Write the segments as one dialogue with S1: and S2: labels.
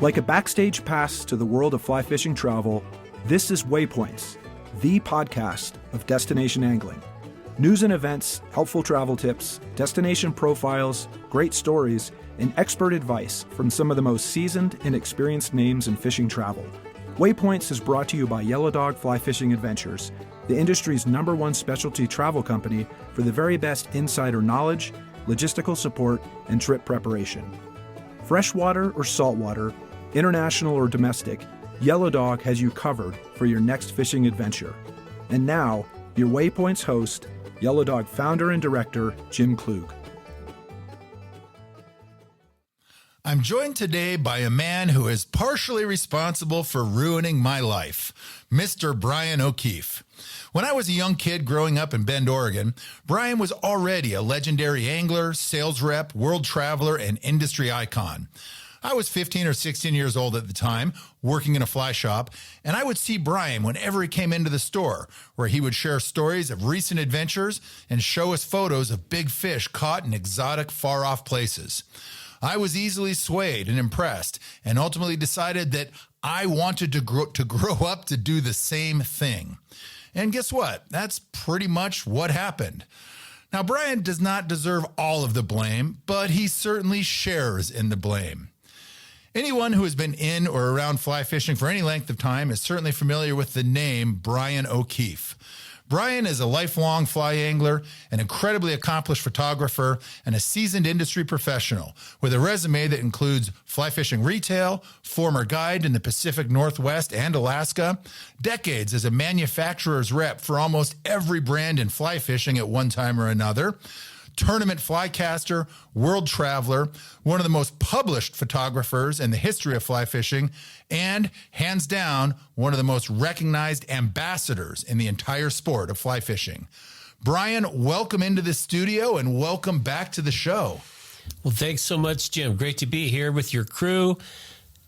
S1: Like a backstage pass to the world of fly fishing travel, this is Waypoints, the podcast of destination angling. News and events, helpful travel tips, destination profiles, great stories, and expert advice from some of the most seasoned and experienced names in fishing travel. Waypoints is brought to you by Yellow Dog Fly Fishing Adventures, the industry's #1 specialty travel company for the very best insider knowledge, logistical support, and trip preparation. Freshwater or saltwater, international or domestic, Yellow Dog has you covered for your next fishing adventure. And now, your Waypoints host, Yellow Dog founder and director, Jim Klug.
S2: I'm joined today by a man who is partially responsible for ruining my life, Mr. Brian O'Keefe. When I was a young kid growing up in Bend, Oregon, Brian was already a legendary angler, sales rep, world traveler, and industry icon. I was 15 or 16 years old at the time, working in a fly shop, and I would see Brian whenever he came into the store, where he would share stories of recent adventures and show us photos of big fish caught in exotic, far-off places. I was easily swayed and impressed, and ultimately decided that I wanted to grow up to do the same thing. And guess what? That's pretty much what happened. Now, Brian does not deserve all of the blame, but he certainly shares in the blame. Anyone who has been in or around fly fishing for any length of time is certainly familiar with the name Brian O'Keefe. Brian is a lifelong fly angler, an incredibly accomplished photographer, and a seasoned industry professional with a resume that includes fly fishing retail, former guide in the Pacific Northwest and Alaska, decades as a manufacturer's rep for almost every brand in fly fishing at one time or another, tournament flycaster, world traveler, one of the most published photographers in the history of fly fishing, and hands down, one of the most recognized ambassadors in the entire sport of fly fishing. Brian, welcome into the studio and welcome back to the show.
S3: Well, thanks so much, Jim. Great to be here with your crew.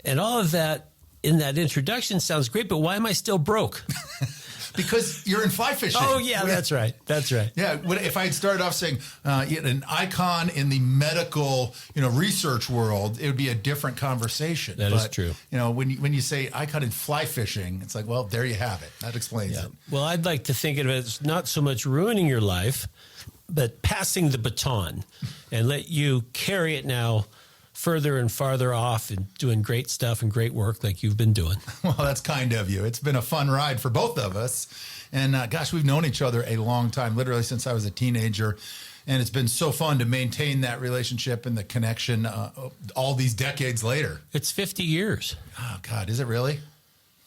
S3: And all of that in that introduction sounds great, but why am I still broke?
S2: Because you're in fly fishing.
S3: Oh, yeah, that's right. That's right.
S2: Yeah, if I had started off saying an icon in the medical, research world, it would be a different conversation.
S3: That is true.
S2: When you say icon in fly fishing, it's like, well, there you have it. That explains it.
S3: Well, I'd like to think of it as not so much ruining your life, but passing the baton and let you carry it now further and farther off and doing great stuff and great work like you've been doing.
S2: Well, that's kind of you. It's been a fun ride for both of us. And gosh, we've known each other a long time, literally since I was a teenager. And it's been so fun to maintain that relationship and the connection all these decades later.
S3: It's 50 years.
S2: Oh, God, is it really?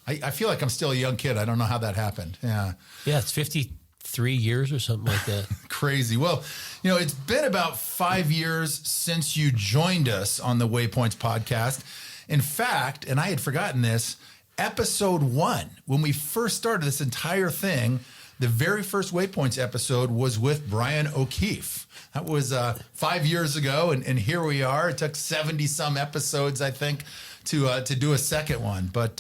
S2: I feel like I'm still a young kid. I don't know how that happened. Yeah.
S3: Yeah, it's 53 years or something like that.
S2: Crazy. Well, it's been about 5 years since you joined us on the Waypoints podcast. In fact, and I had forgotten this, episode 1, when we first started this entire thing, the very first Waypoints episode was with Brian O'Keefe. That was 5 years ago, and here we are. It took 70-some episodes, I think, to do a second one. But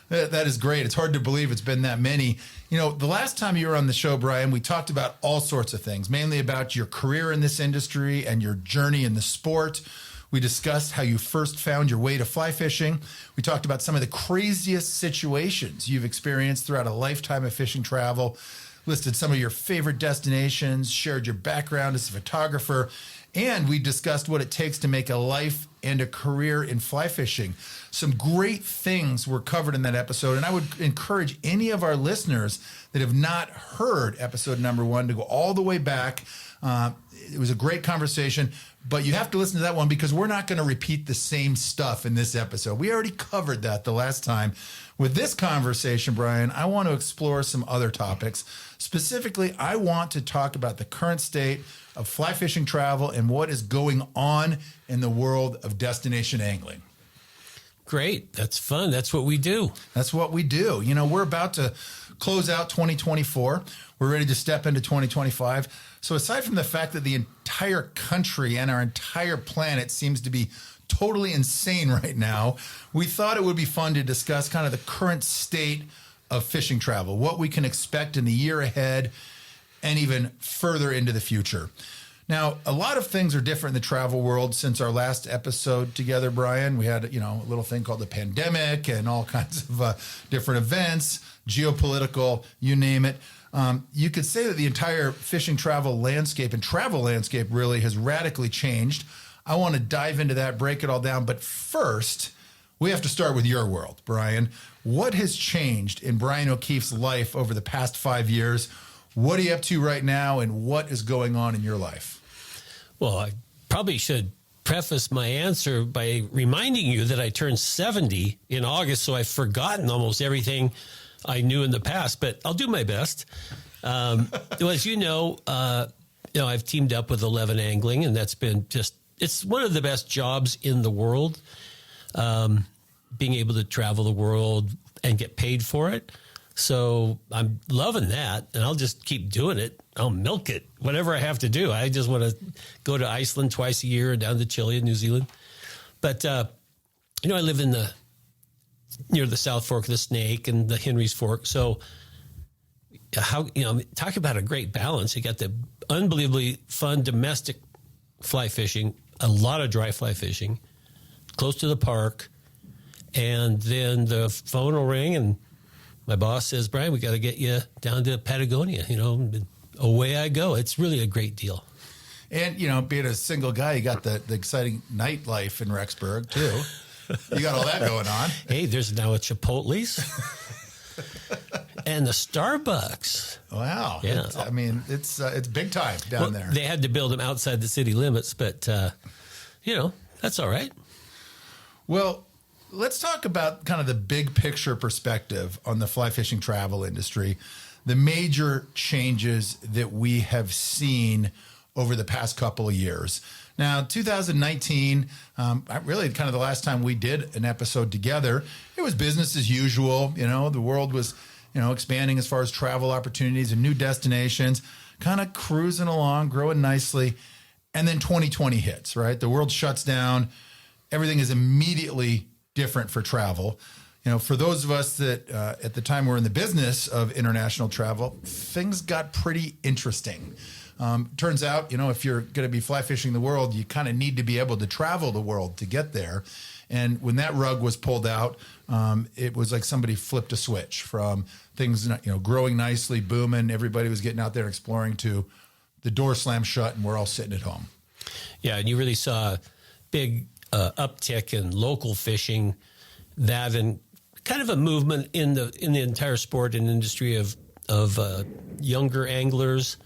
S2: that is great. It's hard to believe it's been that many. The last time you were on the show, Brian, we talked about all sorts of things, mainly about your career in this industry and your journey in the sport. We discussed how you first found your way to fly fishing. We talked about some of the craziest situations you've experienced throughout a lifetime of fishing travel, listed some of your favorite destinations, shared your background as a photographer, and we discussed what it takes to make a life and a career in fly fishing. Some great things were covered in that episode, and I would encourage any of our listeners that have not heard episode number 1 to go all the way back. It was a great conversation, but you have to listen to that one because we're not going to repeat the same stuff in this episode. We already covered that the last time. With this conversation, Brian, I want to explore some other topics. Specifically, I want to talk about the current state of fly fishing travel and what is going on in the world of destination angling.
S3: Great. That's fun. That's what we do.
S2: That's what we do. We're about to close out 2024. We're ready to step into 2025. So aside from the fact that the entire country and our entire planet seems to be totally insane right now, we thought it would be fun to discuss kind of the current state of fishing travel, what we can expect in the year ahead and even further into the future. Now, a lot of things are different in the travel world since our last episode together, Brian. We had, a little thing called the pandemic and all kinds of different events, geopolitical, you name it. You could say that the entire fishing travel landscape and travel landscape really has radically changed. I want to dive into that, break it all down. But first, we have to start with your world, Brian. What has changed in Brian O'Keefe's life over the past 5 years? What are you up to right now, and what is going on in your life?
S3: Well, I probably should preface my answer by reminding you that I turned 70 in August, so I've forgotten almost everything I knew in the past, but I'll do my best. Well, as you know, I've teamed up with 11 Angling, and that's been it's one of the best jobs in the world, being able to travel the world and get paid for it. So I'm loving that, and I'll just keep doing it. I'll milk it, whatever I have to do. I just want to go to Iceland twice a year and down to Chile and New Zealand. But, I live near the South Fork of the Snake and the Henry's Fork. So talk about a great balance. You got the unbelievably fun domestic fly fishing, a lot of dry fly fishing, close to the park. And then the phone will ring and my boss says, Brian, we got to get you down to Patagonia, away I go. It's really a great deal.
S2: And, being a single guy, you got the exciting nightlife in Rexburg, too. You got all that going on.
S3: Hey, there's now a Chipotle's and the Starbucks.
S2: Wow.
S3: Yeah.
S2: It's big time down there.
S3: They had to build them outside the city limits, but, that's all right.
S2: Well, let's talk about kind of the big picture perspective on the fly fishing travel industry, the major changes that we have seen over the past couple of years. Now, 2019, really kind of the last time we did an episode together, it was business as usual. The world was, expanding as far as travel opportunities and new destinations, kind of cruising along, growing nicely. And then 2020 hits, right? The world shuts down. Everything is immediately different for travel. For those of us that at the time were in the business of international travel, things got pretty interesting. Turns out, if you're going to be fly fishing the world, you kind of need to be able to travel the world to get there. And when that rug was pulled out, it was like somebody flipped a switch from things, growing nicely, booming. Everybody was getting out there exploring to the door slammed shut and we're all sitting at home.
S3: Yeah. And you really saw a big uptick in local fishing, that and kind of a movement in the entire sport and industry of younger anglers.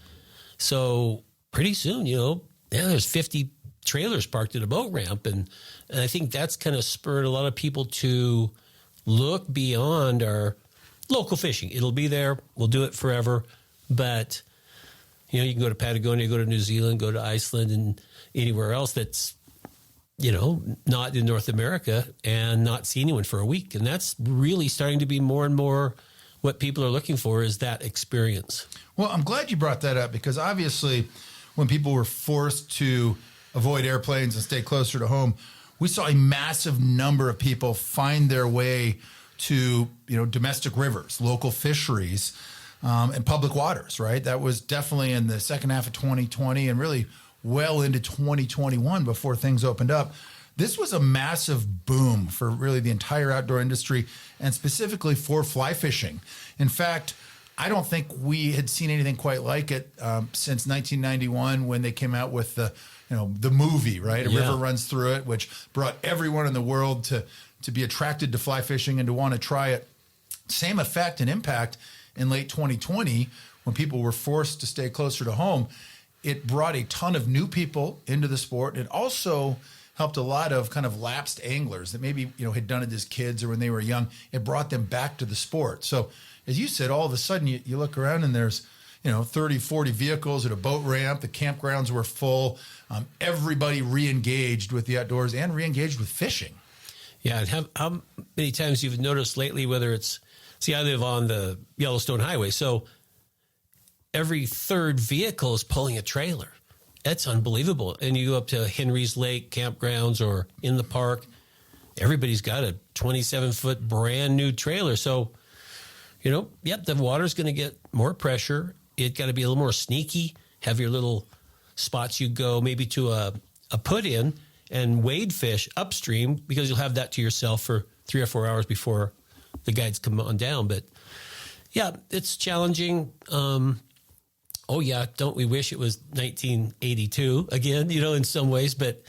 S3: So pretty soon, there's 50 trailers parked at a boat ramp. And I think that's kind of spurred a lot of people to look beyond our local fishing. It'll be there. We'll do it forever. But, you can go to Patagonia, go to New Zealand, go to Iceland and anywhere else that's, not in North America and not see anyone for a week. And that's really starting to be more and more what people are looking for, is that experience.
S2: Well, I'm glad you brought that up, because obviously when people were forced to avoid airplanes and stay closer to home, we saw a massive number of people find their way to, domestic rivers, local fisheries, and public waters, right? That was definitely in the second half of 2020 and really well into 2021 before things opened up. This was a massive boom for really the entire outdoor industry and specifically for fly fishing. In fact, I don't think we had seen anything quite like it since 1991 when they came out with the movie, right? A River Runs Through It, which brought everyone in the world to be attracted to fly fishing and to want to try it. Same effect and impact in late 2020 when people were forced to stay closer to home. It brought a ton of new people into the sport. It also helped a lot of kind of lapsed anglers that maybe, had done it as kids or when they were young. It brought them back to the sport. So as you said, all of a sudden you look around and there's, 30, 40 vehicles at a boat ramp. The campgrounds were full. Everybody re-engaged with the outdoors and re-engaged with fishing.
S3: Yeah. And how many times you've noticed lately, whether it's, I live on the Yellowstone Highway. So every third vehicle is pulling a trailer. That's unbelievable. And you go up to Henry's Lake campgrounds or in the park, everybody's got a 27-foot brand new trailer. So, the water's going to get more pressure. It got to be a little more sneaky, have your little spots you go maybe to a put-in and wade fish upstream because you'll have that to yourself for 3 or 4 hours before the guides come on down. But yeah, it's challenging. Oh yeah, don't we wish it was 1982 again, in some ways, but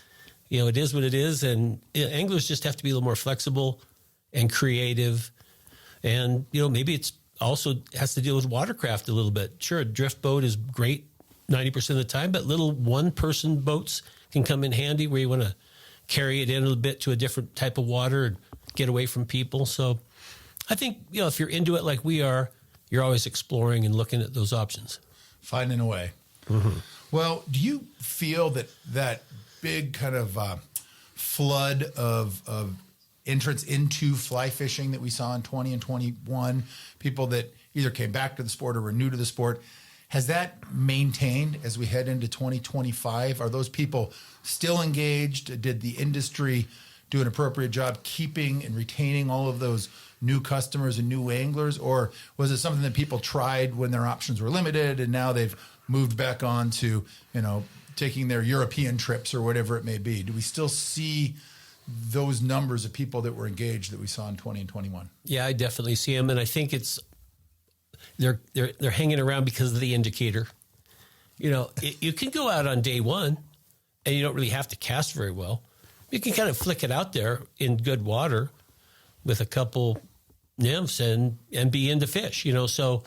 S3: it is what it is. And anglers just have to be a little more flexible and creative. And, maybe it's also has to deal with watercraft a little bit. Sure, a drift boat is great 90% of the time, but little one-person boats can come in handy where you want to carry it in a little bit to a different type of water and get away from people. So I think, if you're into it like we are, you're always exploring and looking at those options.
S2: Finding a way. Mm-hmm. Well, do you feel that big kind of flood of entrance into fly fishing that we saw in 20 and 21, people that either came back to the sport or were new to the sport, has that maintained as we head into 2025? Are those people still engaged? Did the industry do an appropriate job keeping and retaining all of those new customers and new anglers? Or was it something that people tried when their options were limited and now they've moved back on to, taking their European trips or whatever it may be? Do we still see those numbers of people that were engaged that we saw in 20 and 21?
S3: Yeah, I definitely see them. And I think they're hanging around because of the indicator. You can go out on day one and you don't really have to cast very well. You can kind of flick it out there in good water with a couple nymphs and be into fish, So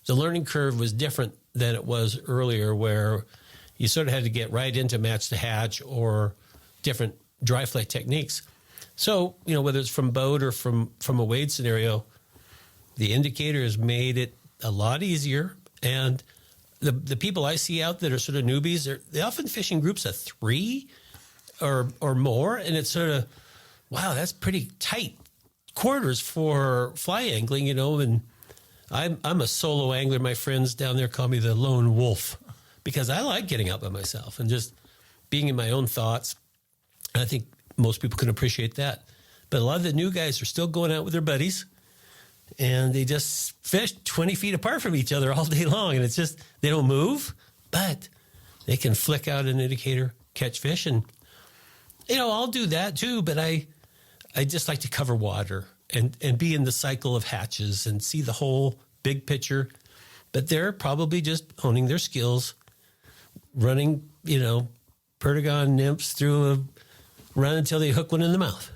S3: the learning curve was different than it was earlier, where you sort of had to get right into match the hatch or different dry fly techniques. So, whether it's from boat or from a wade scenario, the indicator has made it a lot easier. And the people I see out that are sort of newbies, they often fish in groups of 3 or more. And it's sort of, wow, that's pretty tight quarters for fly angling, and I'm a solo angler. My friends down there call me the lone wolf because I like getting out by myself and just being in my own thoughts. And I think most people can appreciate that. But a lot of the new guys are still going out with their buddies and they just fish 20 feet apart from each other all day long. And it's just, they don't move, but they can flick out an indicator, catch fish. And, I'll do that too, but I just like to cover water and be in the cycle of hatches and see the whole big picture. But they're probably just honing their skills, running, Patagonia nymphs through a run until they hook one in the mouth.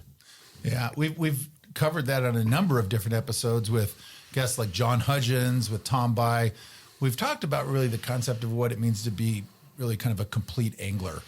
S2: Yeah, we've covered that on a number of different episodes with guests like John Hudgens, with Tom By. We've talked about really the concept of what it means to be really kind of a complete angler.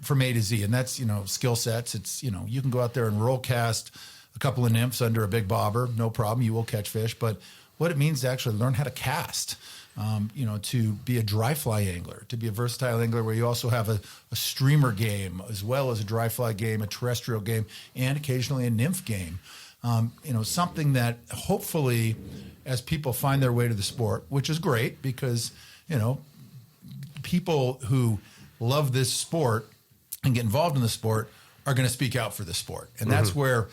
S2: From A to Z. And that's, skill sets. It's, you can go out there and roll cast a couple of nymphs under a big bobber. No problem. You will catch fish. But what it means to actually learn how to cast, to be a dry fly angler, to be a versatile angler where you also have a streamer game as well as a dry fly game, a terrestrial game, and occasionally a nymph game. Something that hopefully as people find their way to the sport, which is great because, people who love this sport and get involved in the sport are going to speak out for the sport. And that's where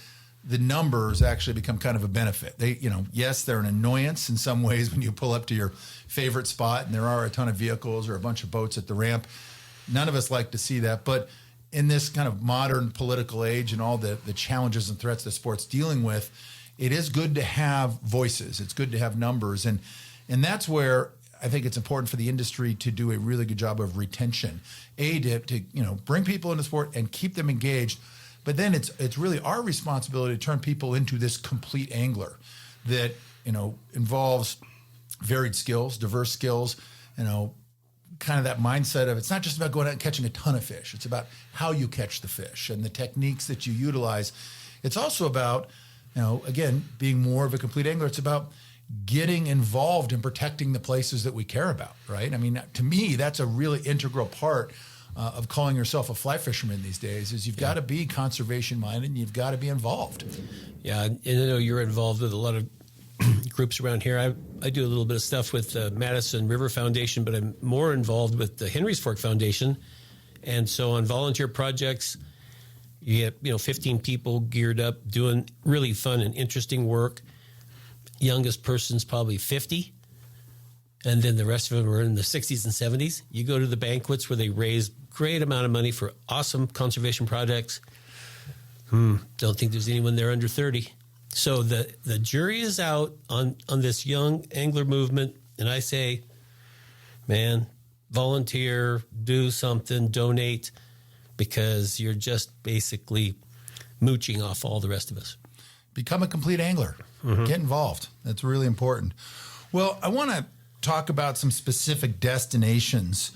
S2: the numbers actually become kind of a benefit. They, yes, they're an annoyance in some ways when you pull up to your favorite spot and there are a ton of vehicles or a bunch of boats at the ramp. None of us like to see that. But in this kind of modern political age and all the challenges and threats the sport's dealing with, it is good to have voices. It's good to have numbers. And that's where I think it's important for the industry to do a really good job of retention, to bring people into sport and keep them engaged. But then it's really our responsibility to turn people into this complete angler that involves varied skills, diverse skills, kind of that mindset of it's not just about going out and catching a ton of fish. It's about how you catch the fish and the techniques that you utilize. It's also about, again, being more of a complete angler. It's about getting involved in protecting the places that we care about, right? I mean, to me, that's a really integral part of calling yourself a fly fisherman these days is you've got to be conservation minded and you've got to be involved. Yeah.
S3: And I know you're involved with a lot of groups around here. I do a little bit of stuff with the Madison River Foundation, but I'm more involved with the Henry's Fork Foundation. And so on volunteer projects, you get, 15 people geared up doing really fun and interesting work. Youngest person's probably 50. and then the rest of them are in the 60s and 70s. You go to the banquets where they raise great amount of money for awesome conservation projects. Don't think there's anyone there under 30. So the jury is out on this young angler movement, and I say, man, volunteer, do something, donate, because you're just basically mooching off all the rest of us.
S2: Become a complete angler. Get involved. That's really important. Well, I want to talk about some specific destinations,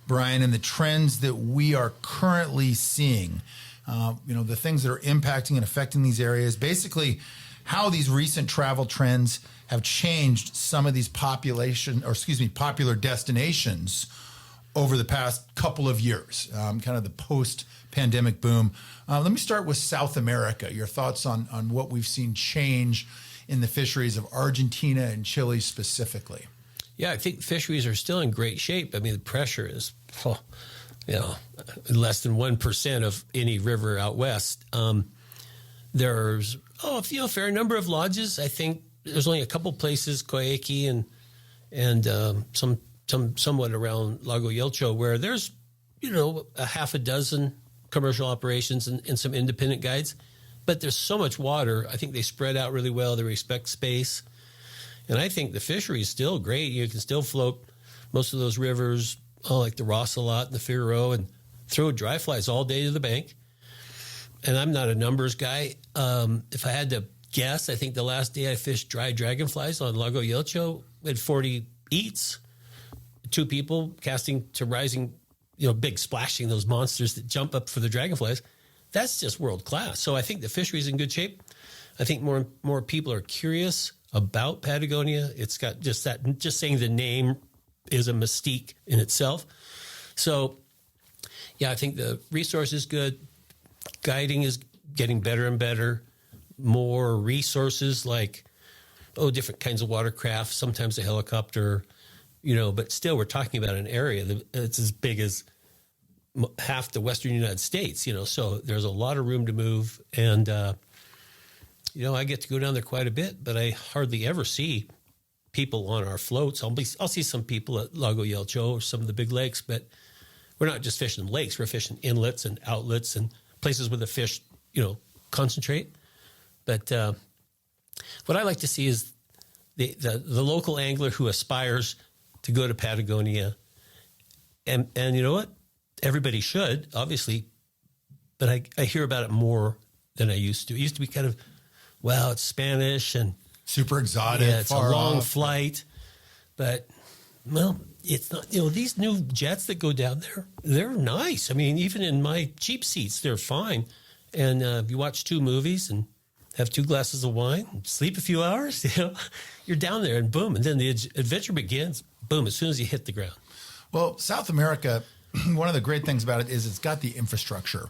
S2: Brian, and the trends that we are currently seeing. The things that are impacting and affecting these areas. Basically, how these recent travel trends have changed some of these popular destinations over the past couple of years, kind of the post-pandemic boom. Let me start with South America. Your thoughts on what we've seen change in the fisheries of Argentina and Chile specifically.
S3: Yeah, I think fisheries are still in great shape. I mean, the pressure is, less than 1% of any river out west. There's a fair number of lodges. I think there's only a couple places, Coyhaique and somewhat around Lago Yelcho, where there's a half a dozen commercial operations and some independent guides. But there's so much water. I think they spread out really well. They respect space. And I think the fishery is still great. You can still float most of those rivers, like the Rossalot and the Figueroa, and throw dry flies all day to the bank. And I'm not a numbers guy. If I had to guess, I think the last day I fished dry dragonflies on Lago Yelcho, we had 40 eats, 2 people casting to rising, big splashing, those monsters that jump up for the dragonflies. That's just world class. So I think the fishery is in good shape. I think more people are curious about Patagonia. It's got just saying the name is a mystique in itself. So, yeah, I think the resource is good. Guiding is getting better and better. More resources like, different kinds of watercraft, sometimes a helicopter, but still we're talking about an area that's as big as half the western United States, so there's a lot of room to move. And, I get to go down there quite a bit, but I hardly ever see people on our floats. I'll see some people at Lago Yelcho or some of the big lakes, but we're not just fishing lakes. We're fishing inlets and outlets and places where the fish, concentrate. But what I like to see is the local angler who aspires to go to Patagonia. And you know what? Everybody should, obviously, but I hear about it more than I used to. It used to be kind of, it's Spanish and
S2: super exotic.
S3: Yeah, it's a long flight. But, it's not, these new jets that go down there, they're nice. I mean, even in my cheap seats, they're fine. And if you watch 2 movies and have 2 glasses of wine, and sleep a few hours, you're down there and boom. And then the adventure begins, boom, as soon as you hit the ground.
S2: Well, South America, one of the great things about it is it's got the infrastructure,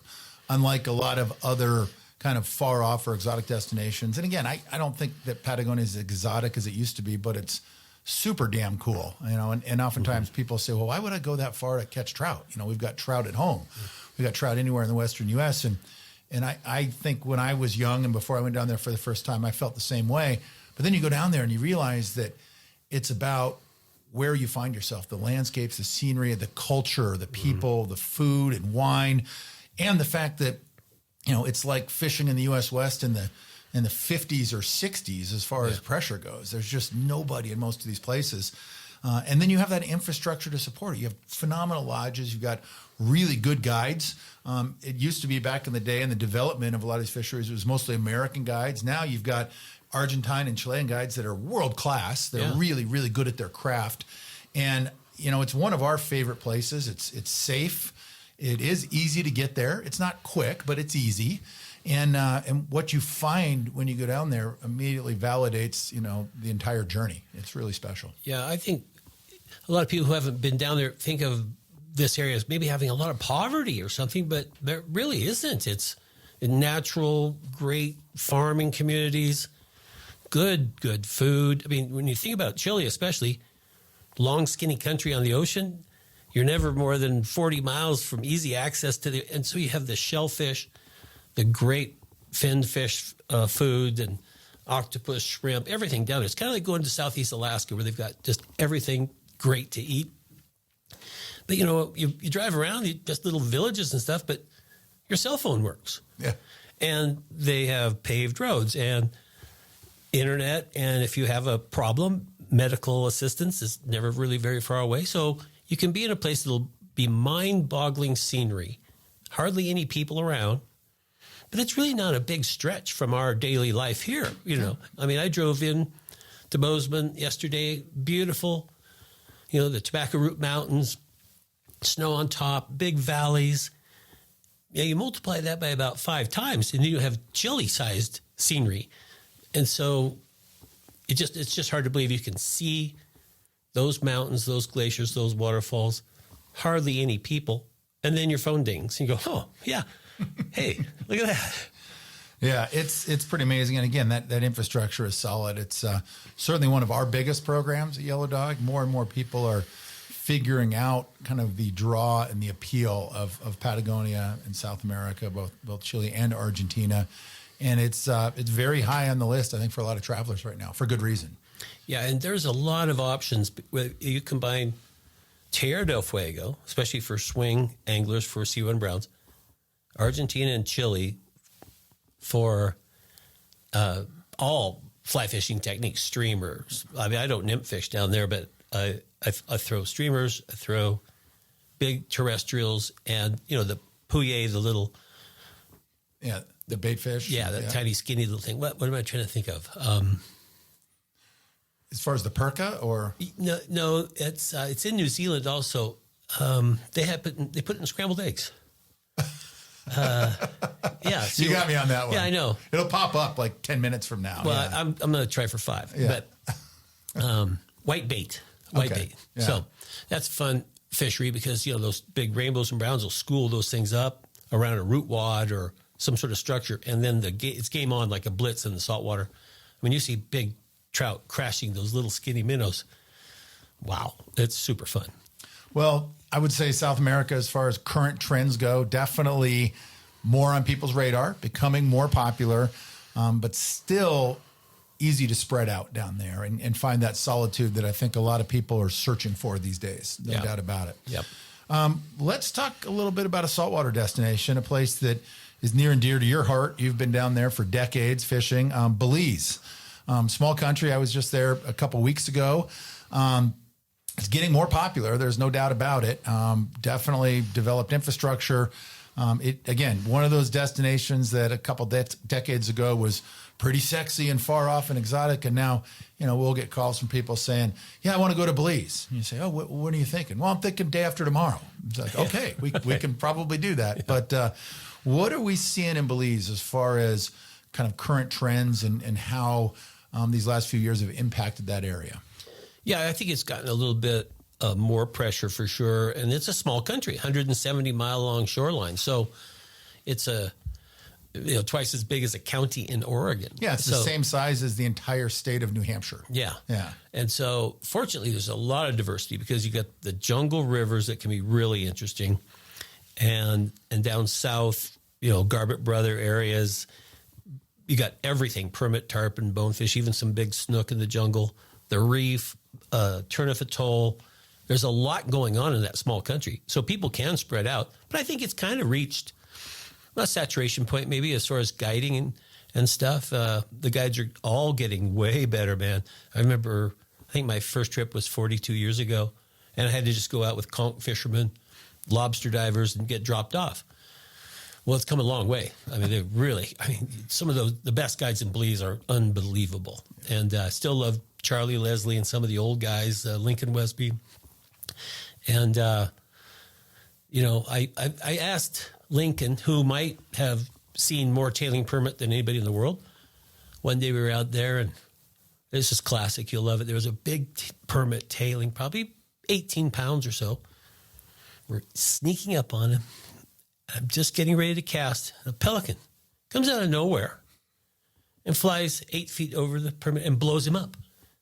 S2: unlike a lot of other kind of far off or exotic destinations. And again, I don't think that Patagonia is as exotic as it used to be, but it's super damn cool, and oftentimes people say, well, why would I go that far to catch trout? We've got trout at home. We've got trout anywhere in the Western U.S. And I think when I was young and before I went down there for the first time, I felt the same way. But then you go down there and you realize that it's about where you find yourself, the landscapes, the scenery, the culture, the people, the food and wine, and the fact that, it's like fishing in the U.S. West in the 50s or 60s as far as pressure goes. There's just nobody in most of these places. And then you have that infrastructure to support it. You have phenomenal lodges. You've got really good guides. It used to be back in the day in the development of a lot of these fisheries, it was mostly American guides. Now you've got Argentine and Chilean guides that are world class. They're really, really good at their craft. And, it's one of our favorite places. It's safe. It is easy to get there. It's not quick, but it's easy. And what you find when you go down there immediately validates, the entire journey. It's really special.
S3: Yeah, I think a lot of people who haven't been down there think of this area as maybe having a lot of poverty or something, but there really isn't. It's natural, great farming communities, good food. I mean, when you think about Chile, especially, long, skinny country on the ocean, you're never more than 40 miles from easy access to and so you have the shellfish, the great fin fish food and octopus, shrimp, everything down there. It's kind of like going to Southeast Alaska where they've got just everything great to eat. But, you drive around, just little villages and stuff, but your cell phone works.
S2: Yeah.
S3: And they have paved roads and internet. And if you have a problem, medical assistance is never really very far away. So you can be in a place that'll be mind-boggling scenery, hardly any people around. But it's really not a big stretch from our daily life here, I mean, I drove in to Bozeman yesterday, beautiful, the Tobacco Root Mountains, snow on top, big valleys. Yeah, you multiply that by about 5 times, and then you have Chile-sized scenery. And so it's just hard to believe you can see those mountains, those glaciers, those waterfalls, hardly any people, and then your phone dings, and you go, oh, yeah, hey, look at that.
S2: Yeah, it's pretty amazing. And again, that infrastructure is solid. It's certainly one of our biggest programs at Yellow Dog. More and more people are figuring out kind of the draw and the appeal of Patagonia in South America, both Chile and Argentina. And it's very high on the list, I think, for a lot of travelers right now, for good reason.
S3: Yeah, and there's a lot of options. You combine Tierra del Fuego, especially for swing anglers for sea-run browns, Argentina and Chile for all fly fishing techniques, streamers. I mean, I don't nymph fish down there, but I throw streamers, I throw big terrestrials, and the pouillet, the little,
S2: the bait fish,
S3: tiny skinny little thing. What am I trying to think of?
S2: As far as the perca, or
S3: no, it's in New Zealand also. They put it in scrambled eggs. Yeah, so
S2: you got me on that one.
S3: Yeah, I know.
S2: It'll pop up like 10 minutes from now.
S3: Well, I'm going to try for 5.
S2: Yeah.
S3: But white bait. Yeah. So that's fun fishery because those big rainbows and browns will school those things up around a root wad or some sort of structure, and then it's game on like a blitz in the saltwater. When you see big trout crashing those little skinny minnows, wow, it's super fun.
S2: Well, I would say South America, as far as current trends go, definitely more on people's radar, becoming more popular, but still easy to spread out down there and find that solitude that I think a lot of people are searching for these days. No doubt about it.
S3: Yep.
S2: Let's talk a little bit about a saltwater destination, a place that is near and dear to your heart. You've been down there for decades fishing. Belize, small country. I was just there a couple weeks ago. It's getting more popular. There's no doubt about it. Definitely developed infrastructure. Again, one of those destinations that a couple decades ago was pretty sexy and far off and exotic. And now, we'll get calls from people saying, yeah, I want to go to Belize. And you say, oh, what are you thinking? Well, I'm thinking day after tomorrow. It's like, okay, we can probably do that. Yeah. But what are we seeing in Belize as far as kind of current trends and how these last few years have impacted that area?
S3: Yeah, I think it's gotten a little bit more pressure for sure. And it's a small country, 170-mile long shoreline. So it's twice as big as a county in Oregon.
S2: Yeah, it's the same size as the entire state of New Hampshire.
S3: Yeah.
S2: Yeah.
S3: And so fortunately, there's a lot of diversity because you got the jungle rivers that can be really interesting. And down south, Garbett Brother areas, you got everything, permit, tarpon, bonefish, even some big snook in the jungle, the reef, Turniff Atoll. There's a lot going on in that small country. So people can spread out. But I think it's kind of reached a saturation point maybe as far as guiding and stuff. The guides are all getting way better, man. I think my first trip was 42 years ago, and I had to just go out with conch fishermen, lobster divers, and get dropped off. Well, it's come a long way. I mean, some of the best guides in Belize are unbelievable. And I still love Charlie Leslie and some of the old guys, Lincoln Westby. And, I asked Lincoln, who might have seen more tailing permit than anybody in the world. One day we were out there, and this is classic. You'll love it. There was a big permit tailing, probably 18 pounds or so. We're sneaking up on him. I'm just getting ready to cast. A pelican comes out of nowhere and flies 8 feet over the permit and blows him up.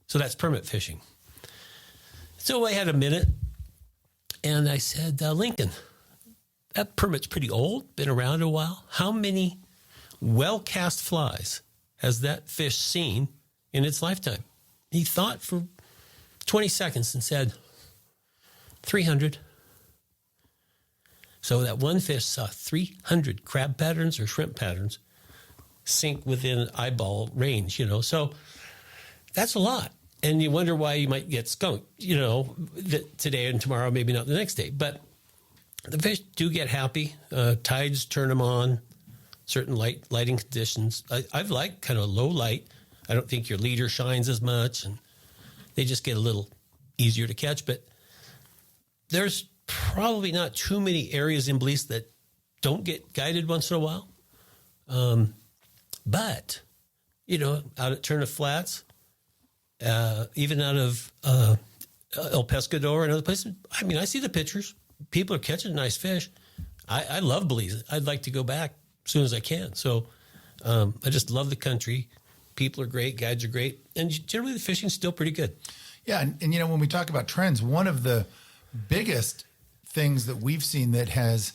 S3: So that's permit fishing. So I had a minute, and I said, Lincoln, that permit's pretty old, been around a while. How many well-cast flies has that fish seen in its lifetime? He thought for 20 seconds and said, 300. So that one fish saw 300 crab patterns or shrimp patterns sink within eyeball range, So that's a lot. And you wonder why you might get skunked, today and tomorrow, maybe not the next day. But the fish do get happy. Tides turn them on, certain lighting conditions. I've liked kind of low light. I don't think your leader shines as much, and they just get a little easier to catch. But there's probably not too many areas in Belize that don't get guided once in a while. But, out at Turner Flats, even out of El Pescador and other places, I see the pictures. People are catching nice fish. I love Belize. I'd like to go back as soon as I can. So I just love the country. People are great. Guides are great. And generally the fishing's still pretty good.
S2: Yeah. And when we talk about trends, one of the biggest things that we've seen that has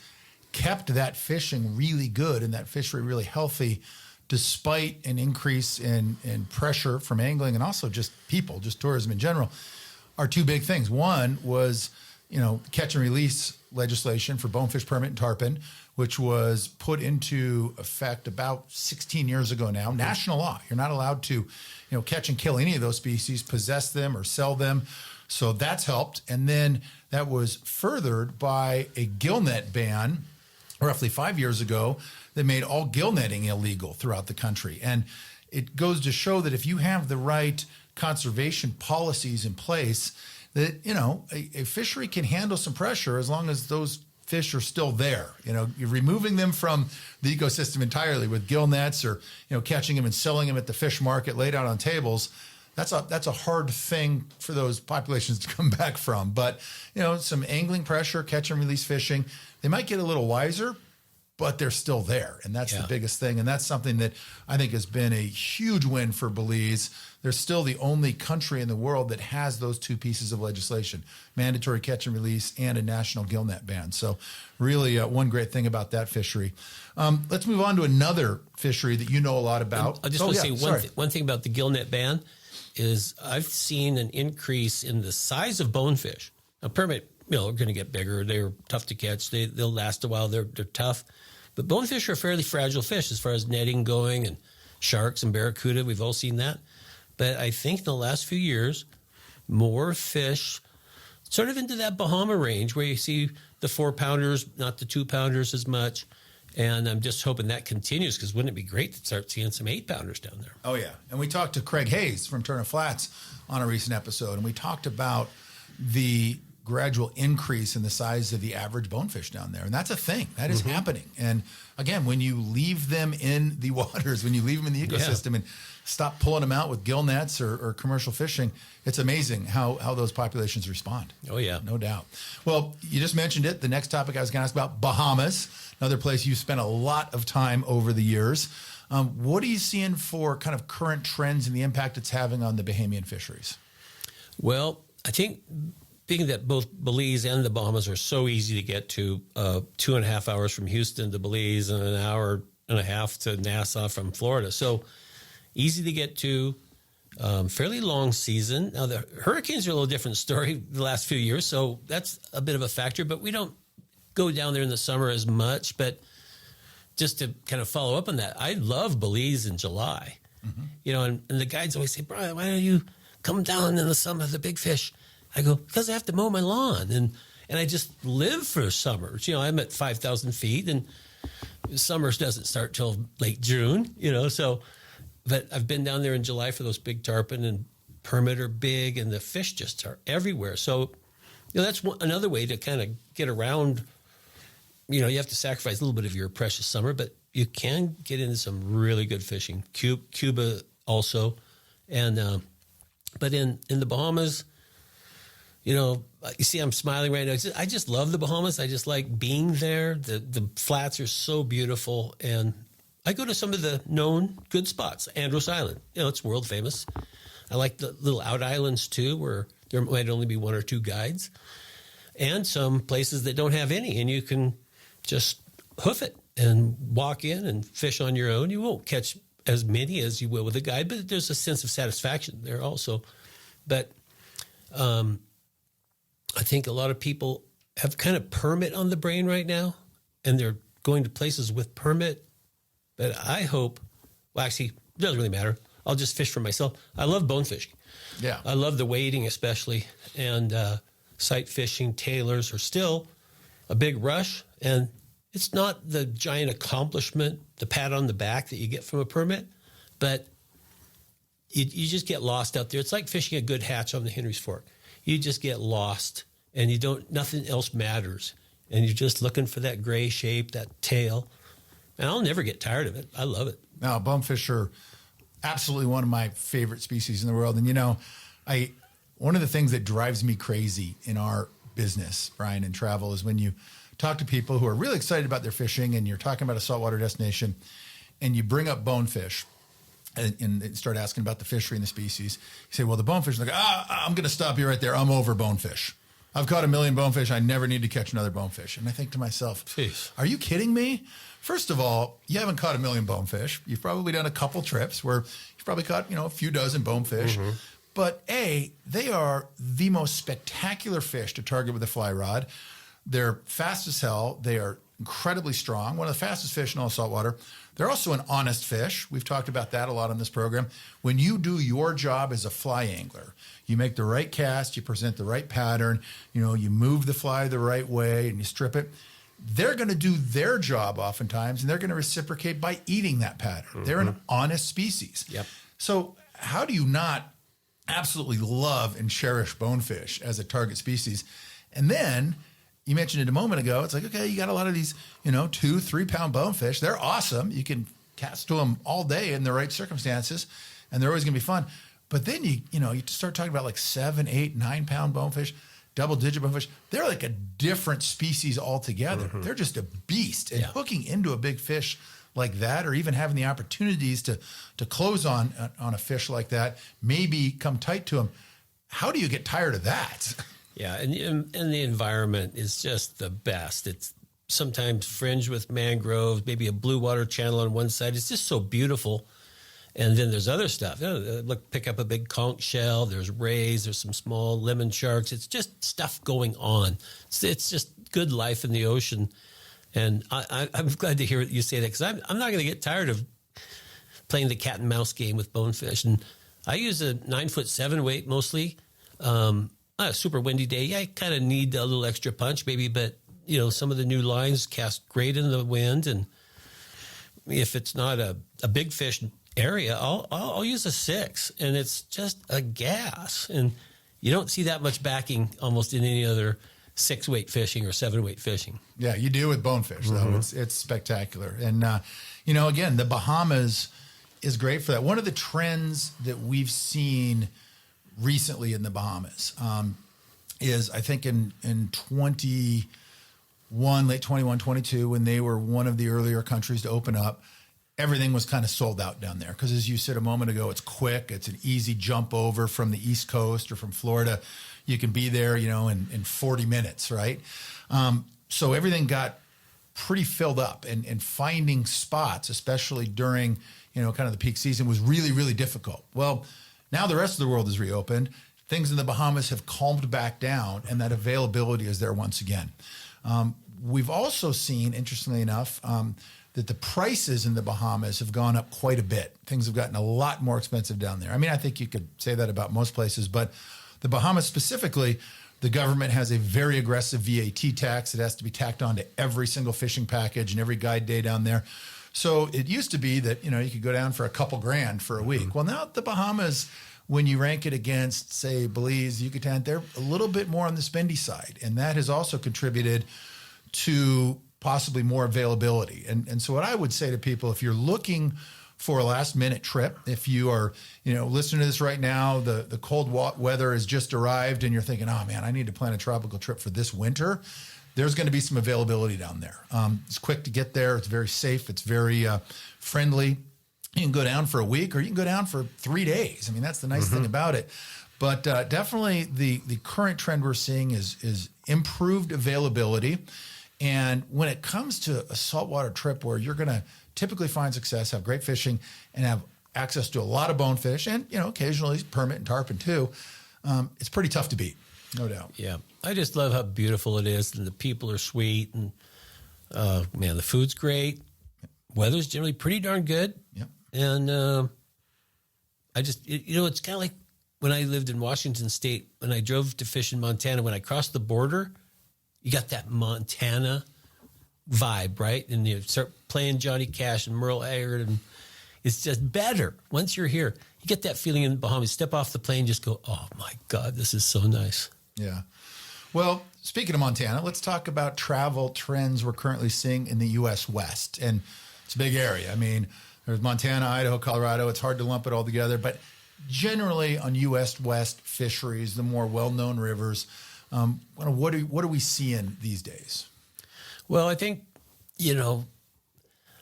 S2: kept that fishing really good and that fishery really healthy, despite an increase in pressure from angling and also just tourism in general, are two big things. One was, catch and release legislation for bonefish permit and tarpon, which was put into effect about 16 years ago now. National law. You're not allowed to, catch and kill any of those species, possess them or sell them. So that's helped. And then that was furthered by a gill net ban roughly 5 years ago that made all gill netting illegal throughout the country. And it goes to show that if you have the right conservation policies in place, that, a fishery can handle some pressure as long as those fish are still there. You're removing them from the ecosystem entirely with gill nets or, catching them and selling them at the fish market laid out on tables. That's a hard thing for those populations to come back from. But, some angling pressure, catch and release fishing, they might get a little wiser, but they're still there. And that's the biggest thing. And that's something that I think has been a huge win for Belize. They're still the only country in the world that has those two pieces of legislation, mandatory catch and release and a national gill net ban. So really one great thing about that fishery. Let's move on to another fishery that you know a lot about.
S3: I just want to say one thing about the gill net ban is I've seen an increase in the size of bonefish. A permit, are going to get bigger. They're tough to catch. They'll last a while. They're tough. But bonefish are fairly fragile fish as far as netting going, and sharks and barracuda. We've all seen that. But I think in the last few years, more fish sort of into that Bahama range where you see the 4-pounders, not the 2-pounders as much. And I'm just hoping that continues, because wouldn't it be great to start seeing some 8-pounders down there?
S2: Oh, yeah. And we talked to Craig Hayes from Turner Flats on a recent episode, and we talked about the gradual increase in the size of the average bonefish down there. And that's a thing. That is happening. And again, when you leave them in the waters, when you leave them in the ecosystem and stop pulling them out with gill nets or commercial fishing, it's amazing how those populations respond.
S3: Oh, yeah.
S2: No doubt. Well, you just mentioned it. The next topic I was going to ask about, Bahamas, another place you spent a lot of time over the years. What are you seeing for kind of current trends and the impact it's having on the Bahamian fisheries?
S3: Well, I think being that both Belize and the Bahamas are so easy to get to, 2.5 hours from Houston to Belize and an hour and a half to Nassau from Florida. So easy to get to, fairly long season. Now, the hurricanes are a little different story the last few years, so that's a bit of a factor, but we don't go down there in the summer as much. But just to kind of follow up on that, I love Belize in July. And the guides always say, Brian, why don't you come down in the summer, the big fish? I go, because I have to mow my lawn. And I just live for summers. I'm at 5,000 feet, and summers doesn't start till late June, so. But I've been down there in July for those big tarpon, and permit are big, and the fish just are everywhere. So, that's another way to kind of get around. You have to sacrifice a little bit of your precious summer, but you can get into some really good fishing. Cuba also. And, but in the Bahamas, you see I'm smiling right now. I just love the Bahamas. I just like being there. The flats are so beautiful, and I go to some of the known good spots. Andros Island, it's world famous. I like the little out islands too, where there might only be 1 or 2 guides, and some places that don't have any, and you can just hoof it and walk in and fish on your own. You won't catch as many as you will with a guide, but there's a sense of satisfaction there also. But I think a lot of people have kind of permit on the brain right now, and they're going to places with permit. But I hope, well, actually, it doesn't really matter. I'll just fish for myself. I love bone fishing.
S2: Yeah.
S3: I love the wading especially, and sight fishing, tailors are still a big rush, and it's not the giant accomplishment, the pat on the back that you get from a permit, but you just get lost out there. It's like fishing a good hatch on the Henry's Fork. You just get lost, and nothing else matters, and you're just looking for that gray shape, that tail, and I'll never get tired of it. I love it.
S2: Now, bonefish are absolutely one of my favorite species in the world, and you know, one of the things that drives me crazy in our business, Brian, and travel is when you talk to people who are really excited about their fishing and you're talking about a saltwater destination and you bring up bonefish and start asking about the fishery and the species. You say, well, the bonefish, like, I'm going to stop you right there. I'm over bonefish. I've caught 1 million bonefish. I never need to catch another bonefish. And I think to myself,
S3: Jeez.
S2: Are you kidding me? First of all, you haven't caught 1 million bonefish. You've probably done a couple trips where you've probably caught, a few dozen bonefish. Mm-hmm. But they are the most spectacular fish to target with a fly rod. They're fast as hell. They are incredibly strong. One of the fastest fish in all saltwater. They're also an honest fish. We've talked about that a lot on this program. When you do your job as a fly angler, you make the right cast, you present the right pattern, you move the fly the right way and you strip it. They're going to do their job oftentimes, and they're going to reciprocate by eating that pattern. Mm-hmm. They're an honest species.
S3: Yep.
S2: So how do you not absolutely love and cherish bonefish as a target species? And then you mentioned it a moment ago. It's like, okay, you got a lot of these, 2-3 pound bonefish. They're awesome. You can cast to them all day in the right circumstances, and they're always going to be fun. But then you start talking about like 7, 8, 9 pound bonefish, double digit bonefish. They're like a different species altogether. Mm-hmm. They're just a beast. And hooking into a big fish like that, or even having the opportunities to close on a fish like that, maybe come tight to them. How do you get tired of that?
S3: Yeah, and the environment is just the best. It's sometimes fringed with mangroves, maybe a blue water channel on one side. It's just so beautiful. And then there's other stuff. Look, pick up a big conch shell. There's rays. There's some small lemon sharks. It's just stuff going on. It's just good life in the ocean. And I'm glad to hear you say that, because I'm not going to get tired of playing the cat and mouse game with bonefish. And I use a 9'7" weight mostly. On a super windy day, I kind of need a little extra punch maybe, but some of the new lines cast great in the wind. And if it's not a big fish area, I'll use a 6, and it's just a gas. And you don't see that much backing almost in any other 6-weight fishing or 7-weight fishing. Yeah, you do with bonefish, though. Mm-hmm. It's spectacular. And, again, the Bahamas is great for that. One of the trends that we've seen recently in the Bahamas is, I think, in 21, late 21, 22, when they were one of the earlier countries to open up, everything was kind of sold out down there. Because as you said a moment ago, it's quick. It's an easy jump over from the East Coast or from Florida. You can be there, in 40 minutes, right? So everything got pretty filled up, and finding spots, especially during, kind of the peak season, was really, really difficult. Well, now the rest of the world is reopened. Things in the Bahamas have calmed back down, and that availability is there once again. We've also seen, interestingly enough, that the prices in the Bahamas have gone up quite a bit. Things have gotten a lot more expensive down there. I mean, I think you could say that about most places, but the Bahamas specifically, the government has a very aggressive VAT tax that has to be tacked on to every single fishing package and every guide day down there. So it used to be that, you could go down for a couple grand for a week. Mm-hmm. Well, now the Bahamas, when you rank it against, say, Belize, Yucatan, they're a little bit more on the spendy side. And that has also contributed to possibly more availability. And so what I would say to people, if you're looking for a last minute trip, if you are, listening to this right now, the cold weather has just arrived and you're thinking, oh man, I need to plan a tropical trip for this winter, there's going to be some availability down there. It's quick to get there. It's very safe. It's very friendly. You can go down for a week, or you can go down for 3 days. I mean, that's the nice thing about it. But definitely the current trend we're seeing is improved availability. And when it comes to a saltwater trip where you're going to typically find success, have great fishing, and have access to a lot of bonefish, and occasionally permit and tarpon too, it's pretty tough to beat.
S2: No doubt.
S3: Yeah. I just love how beautiful it is, and the people are sweet, and man, the food's great. Weather's generally pretty darn good.
S2: Yep.
S3: And it's kind of like when I lived in Washington State, when I drove to fish in Montana, when I crossed the border, you got that Montana vibe, right? And you start playing Johnny Cash and Merle Haggard, and it's just better. Once you're here, you get that feeling in the Bahamas. Step off the plane, just go, oh my God, this is so nice.
S2: Yeah. Well, speaking of Montana, let's talk about travel trends we're currently seeing in the U.S. West. And it's a big area. I mean, there's Montana, Idaho, Colorado. It's hard to lump it all together. But generally on U.S. West fisheries, the more well-known rivers, what are we seeing these days?
S3: Well, I think,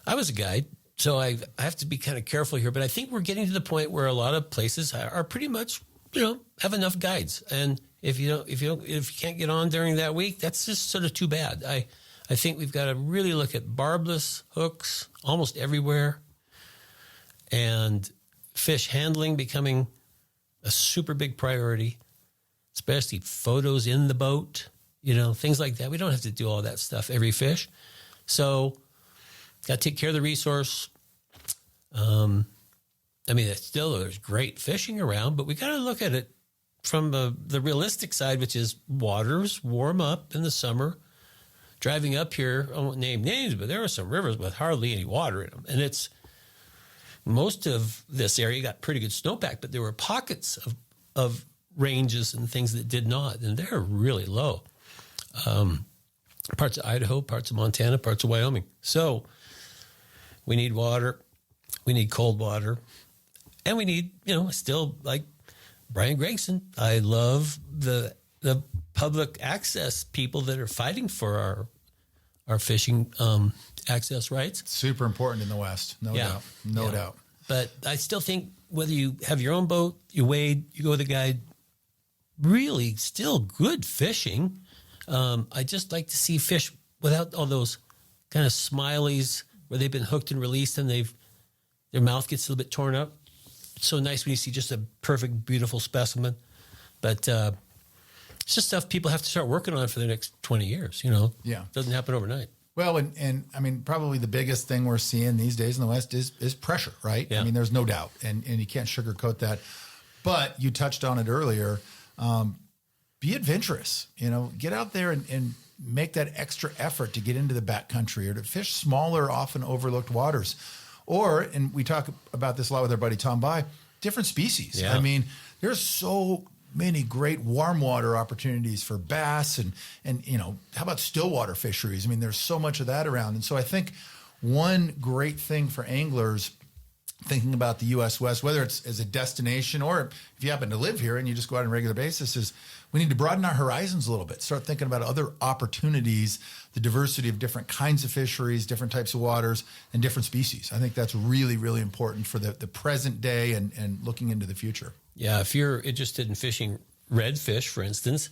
S3: I was a guide, so I have to be kind of careful here. But I think we're getting to the point where a lot of places are pretty much, have enough guides. And if you can't get on during that week, that's just sort of too bad. I think we've got to really look at barbless hooks almost everywhere, and fish handling becoming a super big priority, especially photos in the boat, things like that. We don't have to do all that stuff every fish. So got to take care of the resource. There's great fishing around, but we got to look at it from the realistic side, which is waters warm up in the summer. Driving up here, I won't name names, but there are some rivers with hardly any water in them. And most of this area got pretty good snowpack, but there were pockets of ranges and things that did not, and they're really low. Parts of Idaho, parts of Montana, parts of Wyoming. So we need water, we need cold water, and we need, still like Brian Gregson. I love the public access people that are fighting for our fishing access rights.
S2: Super important in the West, no doubt.
S3: But I still think whether you have your own boat, you wade, you go with a guide, really still good fishing. I just like to see fish without all those kind of smileys where they've been hooked and released and their mouth gets a little bit torn up. It's so nice when you see just a perfect, beautiful specimen. But it's just stuff people have to start working on for the next 20 years,
S2: Yeah.
S3: It doesn't happen overnight.
S2: Well, and I mean, probably the biggest thing we're seeing these days in the West is pressure, right?
S3: Yeah.
S2: I mean, there's no doubt, and you can't sugarcoat that. But you touched on it earlier. Be adventurous, get out there and make that extra effort to get into the backcountry or to fish smaller, often overlooked waters. And we talk about this a lot with our buddy Tom By, different species.
S3: Yeah.
S2: I mean, there's so many great warm water opportunities for bass and how about stillwater fisheries? I mean, there's so much of that around. And so I think one great thing for anglers thinking about the U.S. West, whether it's as a destination or if you happen to live here and you just go out on a regular basis, is we need to broaden our horizons a little bit, start thinking about other opportunities, the diversity of different kinds of fisheries, different types of waters, and different species. I think that's really, really important for the present day and looking into the future.
S3: Yeah, if you're interested in fishing redfish, for instance,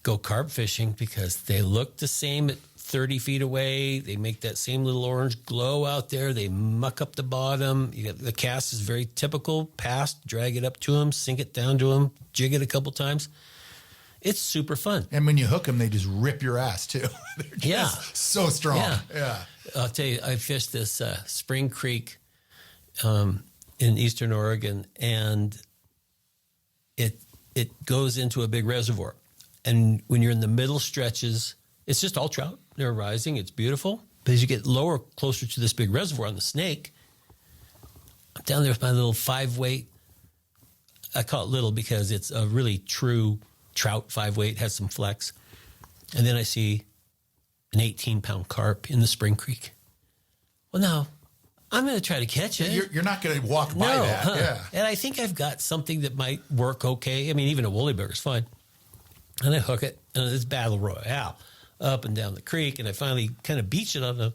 S3: go carp fishing because they look the same at 30 feet away. They make that same little orange glow out there. They muck up the bottom. The cast is very typical. Pass, drag it up to them, sink it down to them, jig it a couple times. It's super fun.
S2: And when you hook them, they just rip your ass too. They're just so strong. Yeah.
S3: I'll tell you, I fished this Spring Creek in Eastern Oregon, and it goes into a big reservoir. And when you're in the middle stretches, it's just all trout. They're rising. It's beautiful. But as you get lower, closer to this big reservoir on the Snake, I'm down there with my little 5-weight. I call it little because it's a really true trout 5-weight, has some flex. And then I see an 18-pound carp in the Spring Creek. Well, now, I'm going to try to catch it.
S2: You're not going to walk by that.
S3: Huh?
S2: Yeah.
S3: And I think I've got something that might work okay. I mean, even a woolly bugger is fine. And I hook it, and it's battle royale up and down the creek. And I finally kind of beach it on a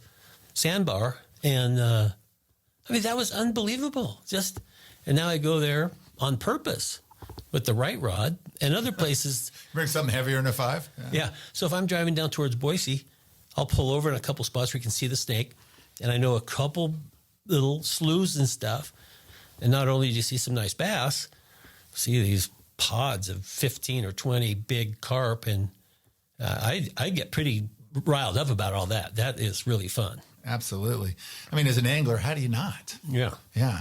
S3: sandbar. And that was unbelievable. And now I go there on purpose with the right rod, and other places.
S2: Bring something heavier than a 5.
S3: Yeah. So if I'm driving down towards Boise, I'll pull over in a couple spots where you can see the Snake. And I know a couple little sloughs and stuff. And not only do you see some nice bass, see these pods of 15 or 20 big carp. And I get pretty riled up about all that. That is really fun.
S2: Absolutely. I mean, as an angler, how do you not?
S3: Yeah.
S2: Yeah.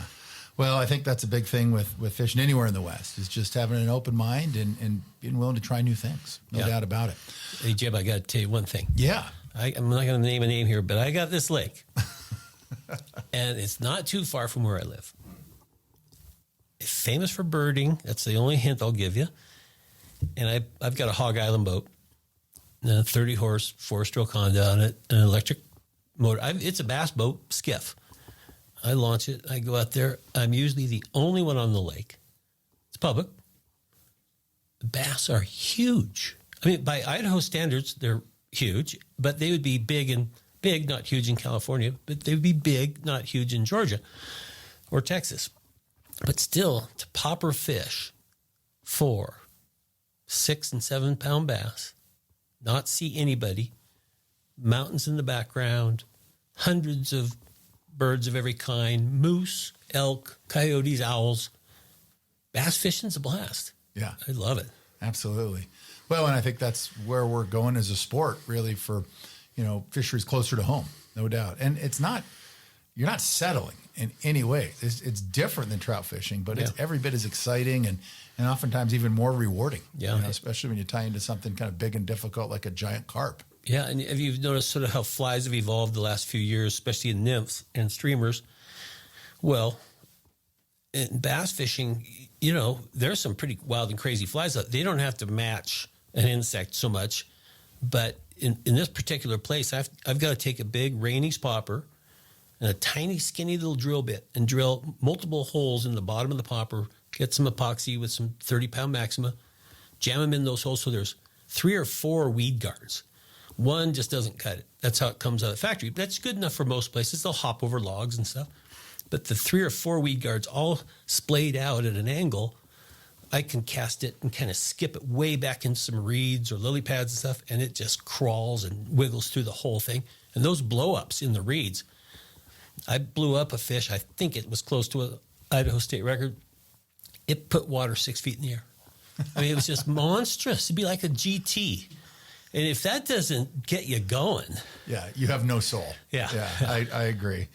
S2: Well, I think that's a big thing with fishing anywhere in the West is just having an open mind and being willing to try new things. No doubt about it.
S3: Hey, Jim, I got to tell you one thing.
S2: Yeah.
S3: I'm not going to name a name here, but I got this lake. And it's not too far from where I live. It's famous for birding. That's the only hint I'll give you. And I've got a Hog Island boat, a 30-horse, 4-stroke Honda on it, an electric motor. It's a bass boat, skiff. I launch it. I go out there. I'm usually the only one on the lake. It's public. The bass are huge. I mean, by Idaho standards, they're huge, but they would be big, not huge in California, but they would be big, not huge in Georgia or Texas. But still, to popper fish 4, 6, and 7 pound bass, not see anybody, mountains in the background, hundreds of birds of every kind, moose, elk, coyotes, owls. Bass fishing's a blast.
S2: Yeah.
S3: I love it.
S2: Absolutely. Well, and I think that's where we're going as a sport, really, for, fisheries closer to home, no doubt. And you're not settling in any way. It's different than trout fishing, but it's every bit as exciting and oftentimes even more rewarding.
S3: Yeah.
S2: Especially when you tie into something kind of big and difficult like a giant carp.
S3: Yeah, and have you noticed sort of how flies have evolved the last few years, especially in nymphs and streamers? Well, in bass fishing, there's some pretty wild and crazy flies. They don't have to match an insect so much, but in this particular place, I've got to take a big Rainey's popper and a tiny, skinny little drill bit and drill multiple holes in the bottom of the popper, get some epoxy with some 30-pound Maxima, jam them in those holes so there's 3 or 4 weed guards. One just doesn't cut it. That's how it comes out of the factory. But that's good enough for most places. They'll hop over logs and stuff. But the 3 or 4 weed guards all splayed out at an angle, I can cast it and kind of skip it way back in some reeds or lily pads and stuff, and it just crawls and wiggles through the whole thing. And those blow-ups in the reeds, I blew up a fish. I think it was close to an Idaho state record. It put water 6 feet in the air. I mean, it was just monstrous. It'd be like a GT. And if that doesn't get you going.
S2: Yeah, you have no soul.
S3: Yeah.
S2: Yeah, I agree.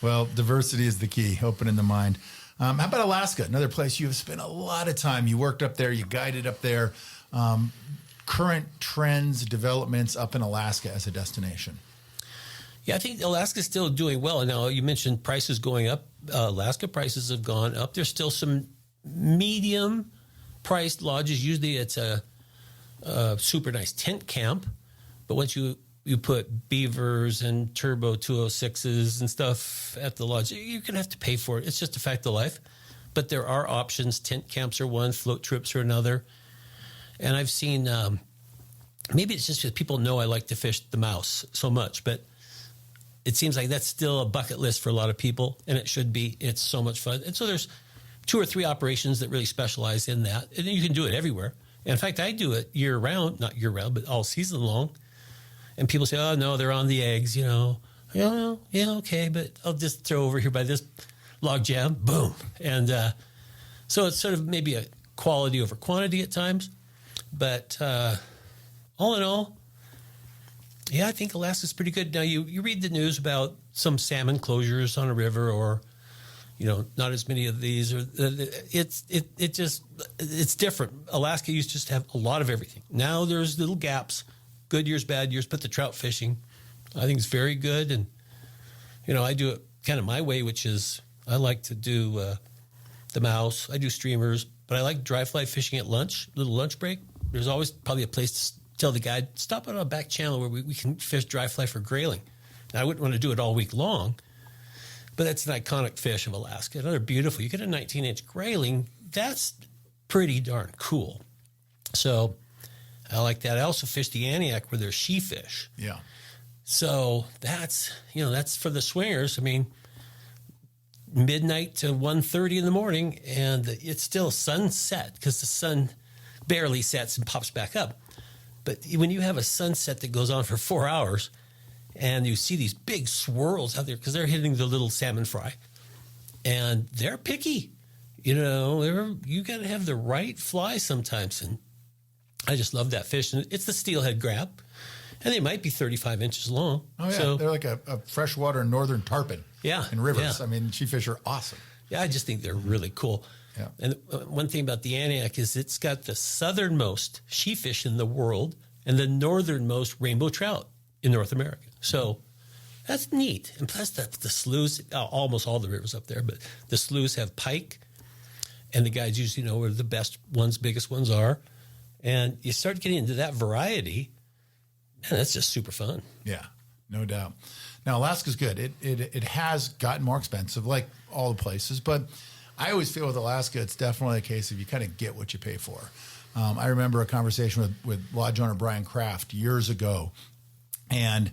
S2: Well, diversity is the key, opening the mind. How about Alaska, another place you have spent a lot of time. You worked up there, you guided up there. Current trends, developments up in Alaska as a destination.
S3: Yeah, I think Alaska's still doing well. And now you mentioned prices going up. Alaska prices have gone up. There's still some medium-priced lodges. Usually it's a super nice tent camp, but once you put beavers and turbo 206s and stuff at the lodge, you're going to have to pay for it. It's just a fact of life. But there are options. Tent camps are one, float trips are another. And I've seen, maybe it's just because people know I like to fish the mouse so much, but it seems like that's still a bucket list for a lot of people, and it should be. It's so much fun. And so there's 2 or 3 operations that really specialize in that, and you can do it everywhere. In fact, I do it year-round, not year-round, but all season long. And people say, oh, no, they're on the eggs, Yeah, okay, but I'll just throw over here by this log jam, boom. And so it's sort of maybe a quality over quantity at times. But all in all, yeah, I think Alaska's pretty good. Now, you read the news about some salmon closures on a river or not as many of these, or it's different. Alaska used to just have a lot of everything. Now there's little gaps, good years, bad years, but the trout fishing, I think is very good. And, I do it kind of my way, which is I like to do the mouse. I do streamers, but I like dry fly fishing at lunch, little lunch break. There's always probably a place to tell the guide, stop on a back channel where we can fish dry fly for grayling. Now, I wouldn't want to do it all week long, but that's an iconic fish of Alaska. Another beautiful. You get a 19-inch grayling, that's pretty darn cool. So I like that. I also fish the Aniak where there's she-fish.
S2: Yeah.
S3: So that's for the swingers. I mean, midnight to 1:30 in the morning, and it's still sunset because the sun barely sets and pops back up. But when you have a sunset that goes on for 4 hours, and you see these big swirls out there because they're hitting the little salmon fry, and they're picky. you got to have the right fly sometimes. And I just love that fish. And it's the steelhead crab. And they might be 35 inches long.
S2: Oh, yeah.
S3: So,
S2: they're like a freshwater northern tarpon in rivers.
S3: Yeah.
S2: I mean, she fish are awesome.
S3: Yeah, I just think they're really cool.
S2: Yeah.
S3: And one thing about the Antioch is it's got the southernmost she fish in the world and the northernmost rainbow trout in North America. So that's neat. And plus the sloughs, almost all the rivers up there, but the sloughs have pike, and the guys usually know where the best ones, biggest ones are. And you start getting into that variety, and that's just super fun.
S2: Yeah, no doubt. Now, Alaska's good. It has gotten more expensive, like all the places, but I always feel with Alaska, it's definitely a case of you kind of get what you pay for. I remember a conversation with lodge owner Brian Kraft years ago, and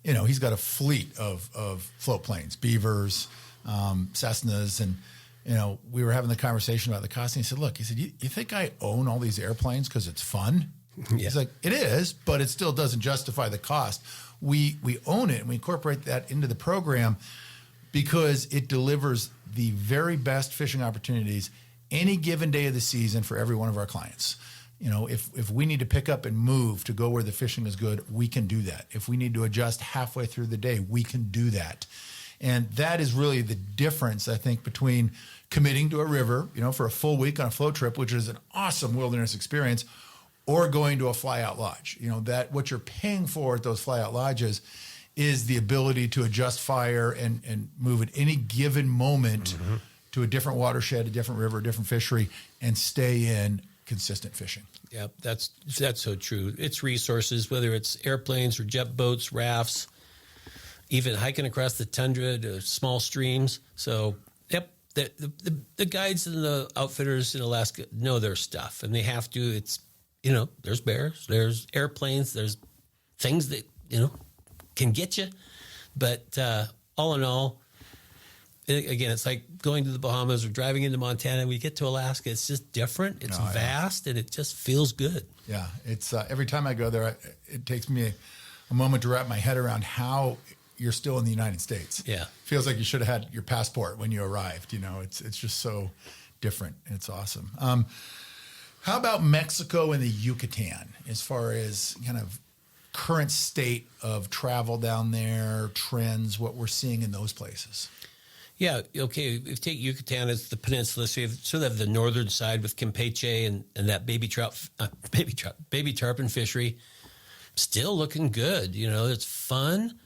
S2: he's got a fleet of float planes, Beavers, Cessnas, and we were having the conversation about the cost, and he said, "Look," he said, "you think I own all these airplanes because it's fun?" Yeah. He's like, "It is, but it still doesn't justify the cost. We own it, and we incorporate that into the program because it delivers the very best fishing opportunities any given day of the season for every one of our clients. If we need to pick up and move to go where the fishing is good, we can do that. If we need to adjust halfway through the day, we can do that." And that is really the difference, I think, between committing to a river, for a full week on a float trip, which is an awesome wilderness experience, or going to a fly-out lodge. That what you're paying for at those fly-out lodges is the ability to adjust fire and move at any given moment to a different watershed, a different river, a different fishery, and stay in consistent fishing.
S3: Yeah, that's so true. It's resources, whether it's airplanes or jet boats, rafts, even hiking across the tundra to small streams. So, yep, the guides and the outfitters in Alaska know their stuff, and they have to. It's, there's bears, there's airplanes, there's things that, can get you. But all in all, again, it's like going to the Bahamas or driving into Montana. We get to Alaska, it's just different. It's vast, and it just feels good.
S2: Yeah, it's every time I go there, it takes me a moment to wrap my head around how you're still in the United States.
S3: Yeah.
S2: Feels like you should have had your passport when you arrived. It's just so different. It's awesome. How about Mexico and the Yucatan as far as kind of current state of travel down there, trends, what we're seeing in those places?
S3: Yeah, okay. If you take Yucatan as the peninsula, so you sort of have the northern side with Campeche and that baby tarpon fishery, still looking good. It's fun.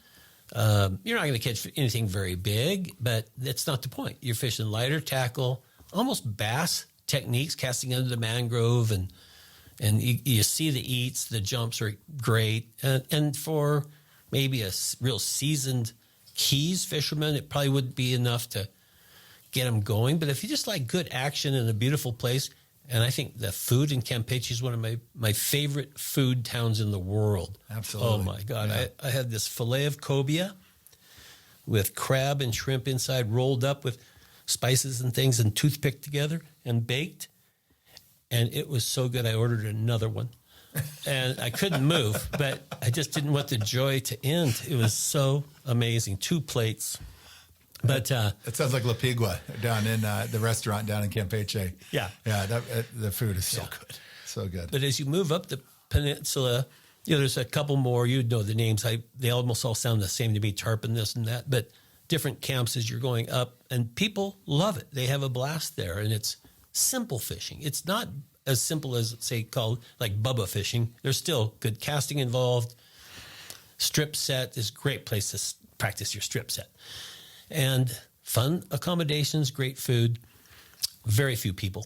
S3: You're not going to catch anything very big, but that's not the point. You're fishing lighter tackle, almost bass techniques, casting under the mangrove, and you see the eats, the jumps are great. And for maybe a real seasoned Keys fisherman, it probably wouldn't be enough to get them going. But if you just like good action in a beautiful place, and I think the food in Campeche is one of my favorite food towns in the world.
S2: Absolutely.
S3: Oh, my God.
S2: Yeah.
S3: I had this filet of cobia with crab and shrimp inside, rolled up with spices and things and toothpicked together and baked. And it was so good, I ordered another one. And I couldn't move, but I just didn't want the joy to end. It was so amazing. 2 plates. But
S2: it sounds like La Pigua down in the restaurant down in Campeche.
S3: Yeah.
S2: Yeah, the food is so good. So good.
S3: But as you move up the peninsula, there's a couple more. You'd know the names. They almost all sound the same to me, tarpon, this and that. But different camps as you're going up, and people love it. They have a blast there, and it's simple fishing. It's not as simple as, say, called like Bubba fishing. There's still good casting involved. Strip set is a great place to practice your strip set. And fun accommodations, great food, very few people.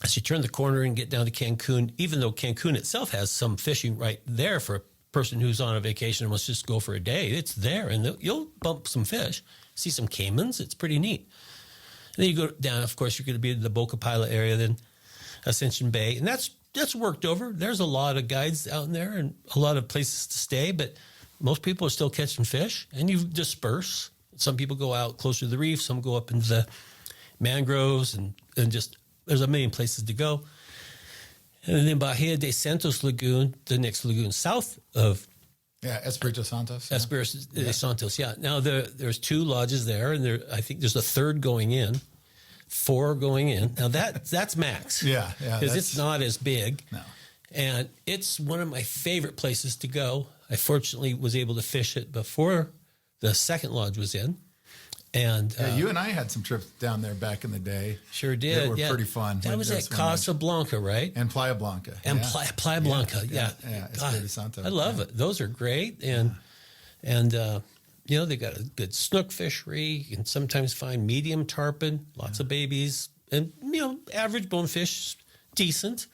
S3: As you turn the corner and get down to Cancun, even though Cancun itself has some fishing right there for a person who's on a vacation and wants to just go for a day, it's there, and you'll bump some fish, see some caimans. It's pretty neat. And then you go down, of course, you're going to be in the Boca Pila area, then Ascension Bay, and that's worked over. There's a lot of guides out there and a lot of places to stay, but most people are still catching fish, and you disperse. Some people go out closer to the reef, some go up into the mangroves, and just there's a million places to go. And then Bahia de Santos Lagoon, the next lagoon south of
S2: Espiritu Santos.
S3: Espiritu de Santos, yeah. Now there's 2 lodges there, and I think there's a third going in. 4 going in. Now that's max.
S2: Yeah.
S3: Because it's not as big.
S2: No.
S3: And it's one of my favorite places to go. I fortunately was able to fish it before the second lodge was in. And
S2: you and I had some trips down there back in the day.
S3: Sure did.
S2: That were pretty fun.
S3: That was at Casablanca, right?
S2: And Playa Blanca.
S3: And Playa Blanca, yeah.
S2: Espiritu Santo.
S3: I love it. Those are great. And they got a good snook fishery. You can sometimes find medium tarpon, lots of babies. And, average bonefish, decent.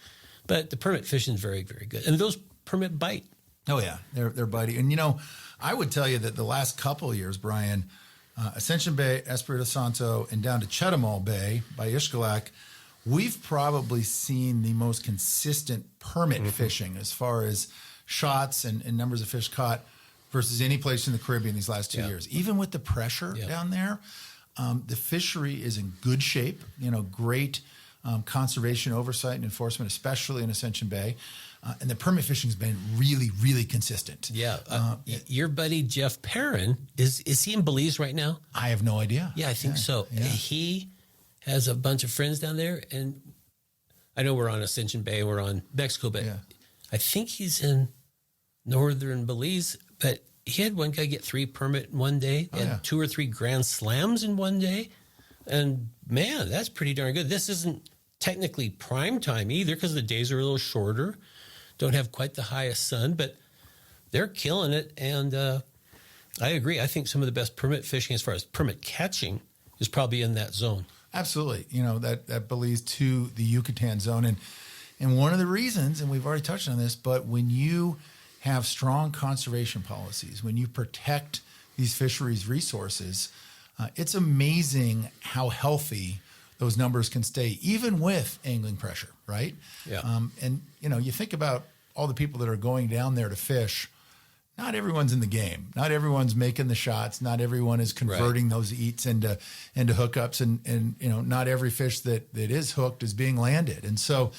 S3: But the permit fishing is very, very good. And those permit bite.
S2: Oh, yeah. They're biting. And, I would tell you that the last couple of years, Brian, Ascension Bay, Espiritu Santo, and down to Chetumal Bay by Ishkalak, we've probably seen the most consistent permit fishing as far as shots and numbers of fish caught versus any place in the Caribbean these last 2 years. Even with the pressure down there, the fishery is in good shape, great conservation oversight and enforcement, especially in Ascension Bay. And the permit fishing has been really, really consistent.
S3: Yeah. Your buddy, Jeff Perrin, is he in Belize right now?
S2: I have no idea.
S3: Yeah, I think so. Yeah. He has a bunch of friends down there. And I know we're on Ascension Bay, we're on Mexico, but I think he's in northern Belize. But he had one guy get 3 permit in one day and 2 or 3 grand slams in one day. And man, that's pretty darn good. This isn't technically prime time either because the days are a little shorter. Don't have quite the highest sun, but they're killing it. And I agree. I think some of the best permit fishing as far as permit catching is probably in that zone.
S2: Absolutely. That Belize to the Yucatan zone. And one of the reasons, and we've already touched on this, but when you have strong conservation policies, when you protect these fisheries resources, it's amazing how healthy those numbers can stay, even with angling pressure, right?
S3: Yeah.
S2: And, you think about all the people that are going down there to fish. Not everyone's in the game. Not everyone's making the shots. Not everyone is converting those eats into hookups. And not every fish that is hooked is being landed. And so,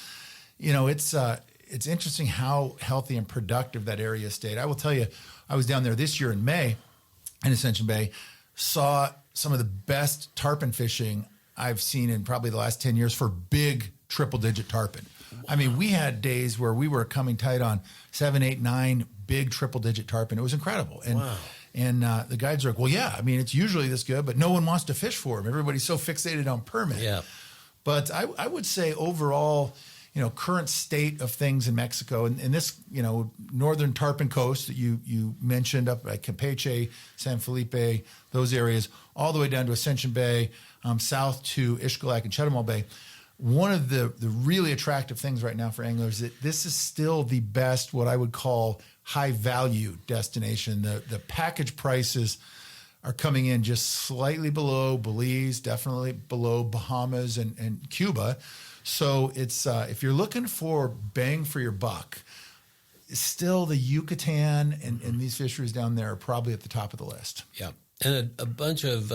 S2: it's interesting how healthy and productive that area stayed. I will tell you, I was down there this year in May in Ascension Bay, saw some of the best tarpon fishing I've seen in probably the last 10 years for big triple-digit tarpon. Wow. I mean, we had days where we were coming tight on 7, 8, 9 big triple-digit tarpon. It was incredible. And the guides are like, well, yeah, I mean, it's usually this good, but no one wants to fish for them. Everybody's so fixated on permit.
S3: Yeah.
S2: But I would say overall, current state of things in Mexico and this, northern tarpon coast that you mentioned up at Campeche, San Felipe, those areas, all the way down to Ascension Bay, south to Ishkalak and Chetumal Bay. One of the really attractive things right now for anglers is that this is still the best, what I would call high value destination. The package prices are coming in just slightly below Belize, definitely below Bahamas and Cuba. So it's if you're looking for bang for your buck, still the Yucatan and these fisheries down there are probably at the top of the list.
S3: Yeah, and a bunch of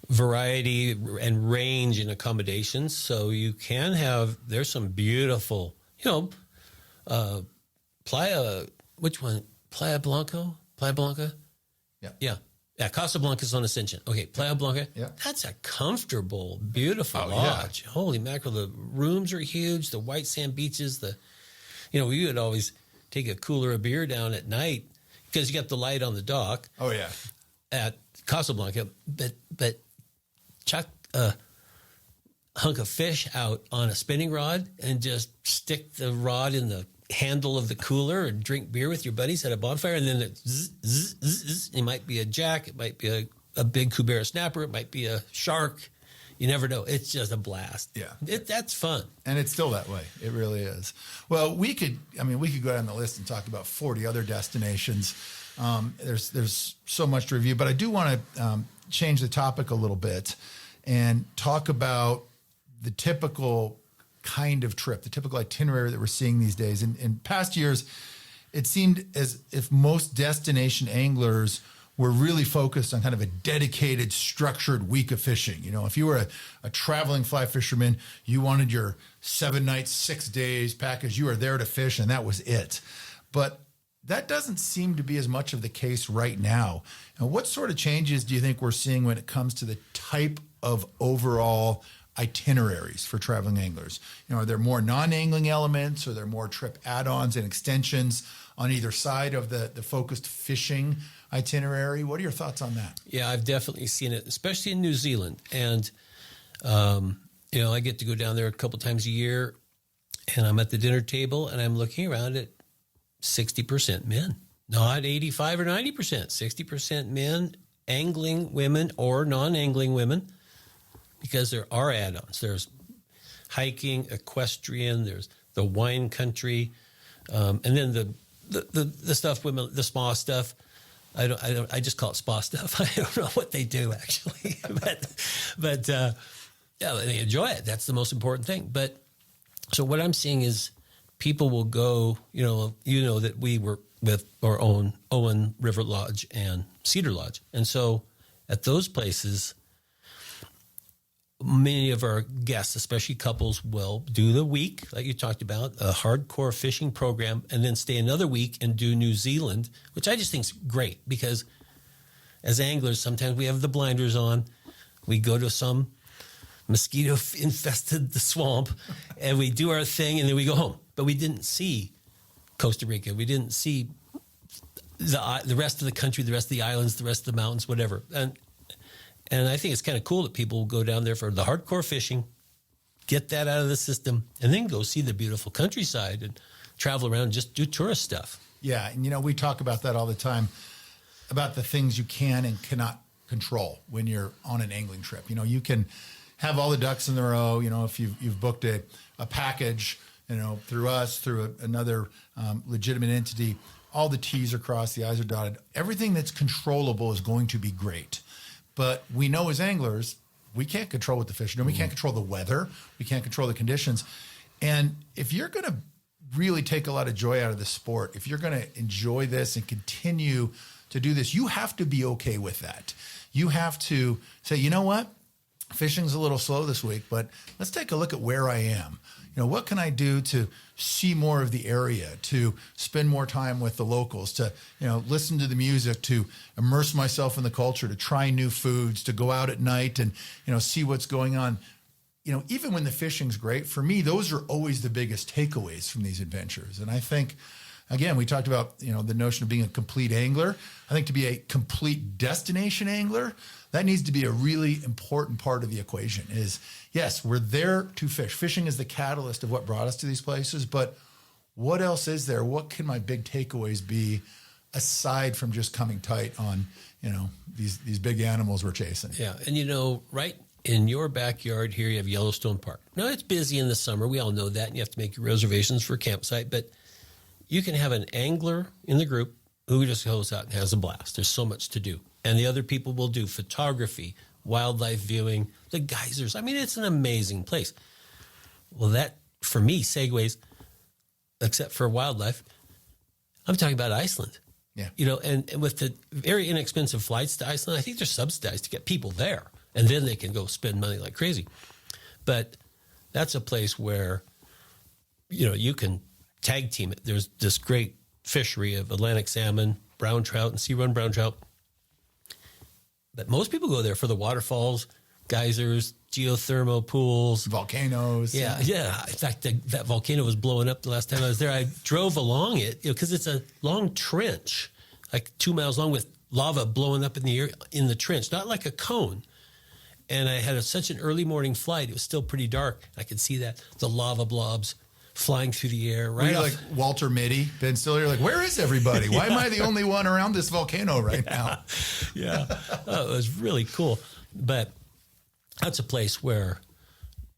S3: variety and range in accommodations. So you can have, there's some beautiful, Playa, which one? Playa Blanca? Yeah. Yeah, Casablanca's on Ascension. Okay, Playa Blanca.
S2: Yeah.
S3: That's a comfortable, beautiful lodge. Yeah. Holy mackerel, the rooms are huge, the white sand beaches, we would always take a cooler of beer down at night because you got the light on the dock.
S2: Oh, yeah.
S3: At Casablanca, but chuck a hunk of fish out on a spinning rod and just stick the rod in the handle of the cooler and drink beer with your buddies at a bonfire, and then it might be a jack, it might be a big Cubera snapper, it might be a shark. You never know. It's just a blast.
S2: Yeah.
S3: That's fun.
S2: And it's still that way. It really is. Well, we could go down the list and talk about 40 other destinations. There's so much to review, but I do want to change the topic a little bit and talk about the typical kind of trip, the typical itinerary that we're seeing these days. In past years, it seemed as if most destination anglers were really focused on kind of a dedicated, structured week of fishing. If you were a traveling fly fisherman, you wanted your 7 nights, 6 days package. You were there to fish, and that was it. But that doesn't seem to be as much of the case right now. And what sort of changes do you think we're seeing when it comes to the type of overall itineraries for traveling anglers? Are there more non-angling elements, or are there more trip add-ons and extensions on either side of the focused fishing itinerary? What are your thoughts on that?
S3: Yeah, I've definitely seen it, especially in New Zealand. And, I get to go down there a couple times a year, and I'm at the dinner table and I'm looking around at 60% men, not 85 or 90%, 60% men, angling women or non-angling women, because there are add-ons. There's hiking, equestrian, there's the wine country, and then the stuff women, the spa stuff. I just call it spa stuff. I don't know what they do actually, but yeah, they enjoy it. That's the most important thing. But so what I'm seeing is people will go, that we work with our own Owen River Lodge and Cedar Lodge. And so at those places, many of our guests, especially couples, will do the week, like you talked about, a hardcore fishing program, and then stay another week and do New Zealand, which I just think is great, because as anglers, sometimes we have the blinders on. We go to some mosquito-infested swamp, and we do our thing, and then we go home. But we didn't see Costa Rica. We didn't see the rest of the country, the rest of the islands, the rest of the mountains, whatever. And I think it's kind of cool that people will go down there for the hardcore fishing, get that out of the system, and then go see the beautiful countryside and travel around and just do tourist stuff.
S2: Yeah, and we talk about that all the time, about the things you can and cannot control when you're on an angling trip. You can have all the ducks in a row. If you've booked a package, through us, through another legitimate entity, all the T's are crossed, the I's are dotted. Everything that's controllable is going to be great. But we know as anglers, we can't control what the fish are doing. We can't control the weather. We can't control the conditions. And if you're going to really take a lot of joy out of the sport, if you're going to enjoy this and continue to do this, you have to be okay with that. You have to say, you know what? Fishing's a little slow this week, but let's take a look at where I am. What can I do to see more of the area, to spend more time with the locals, to, listen to the music, to immerse myself in the culture, to try new foods, to go out at night and, see what's going on. Even when the fishing's great, for me, those are always the biggest takeaways from these adventures. And I think, again, we talked about, the notion of being a complete angler. I think to be a complete destination angler, that needs to be a really important part of the equation is, yes, we're there to fish. Fishing is the catalyst of what brought us to these places, but what else is there? What can my big takeaways be aside from just coming tight on, these big animals we're chasing?
S3: Yeah. And, right in your backyard here, you have Yellowstone Park. Now, it's busy in the summer. We all know that, and you have to make your reservations for a campsite, but you can have an angler in the group who just goes out and has a blast. There's so much to do. And the other people will do photography, wildlife viewing, the geysers. I mean, it's an amazing place. Well, that, for me, segues, except for wildlife, I'm talking about Iceland.
S2: Yeah.
S3: And with the very inexpensive flights to Iceland, I think they're subsidized to get people there. And then they can go spend money like crazy. But that's a place where, you can tag team it. There's this great fishery of Atlantic salmon, brown trout, and sea-run brown trout. But most people go there for the waterfalls, geysers, geothermal pools.
S2: Volcanoes.
S3: Yeah. In fact, that volcano was blowing up the last time I was there. I drove along it because it's a long trench, like 2 miles long, with lava blowing up in the air in the trench, not like a cone. And I had such an early morning flight. It was still pretty dark. I could see the lava blobs flying through the air. Right,
S2: like Walter Mitty, Ben Stiller, like, where is everybody? Why am I the only one around this volcano right now?
S3: Yeah. Oh, it was really cool. But that's a place where,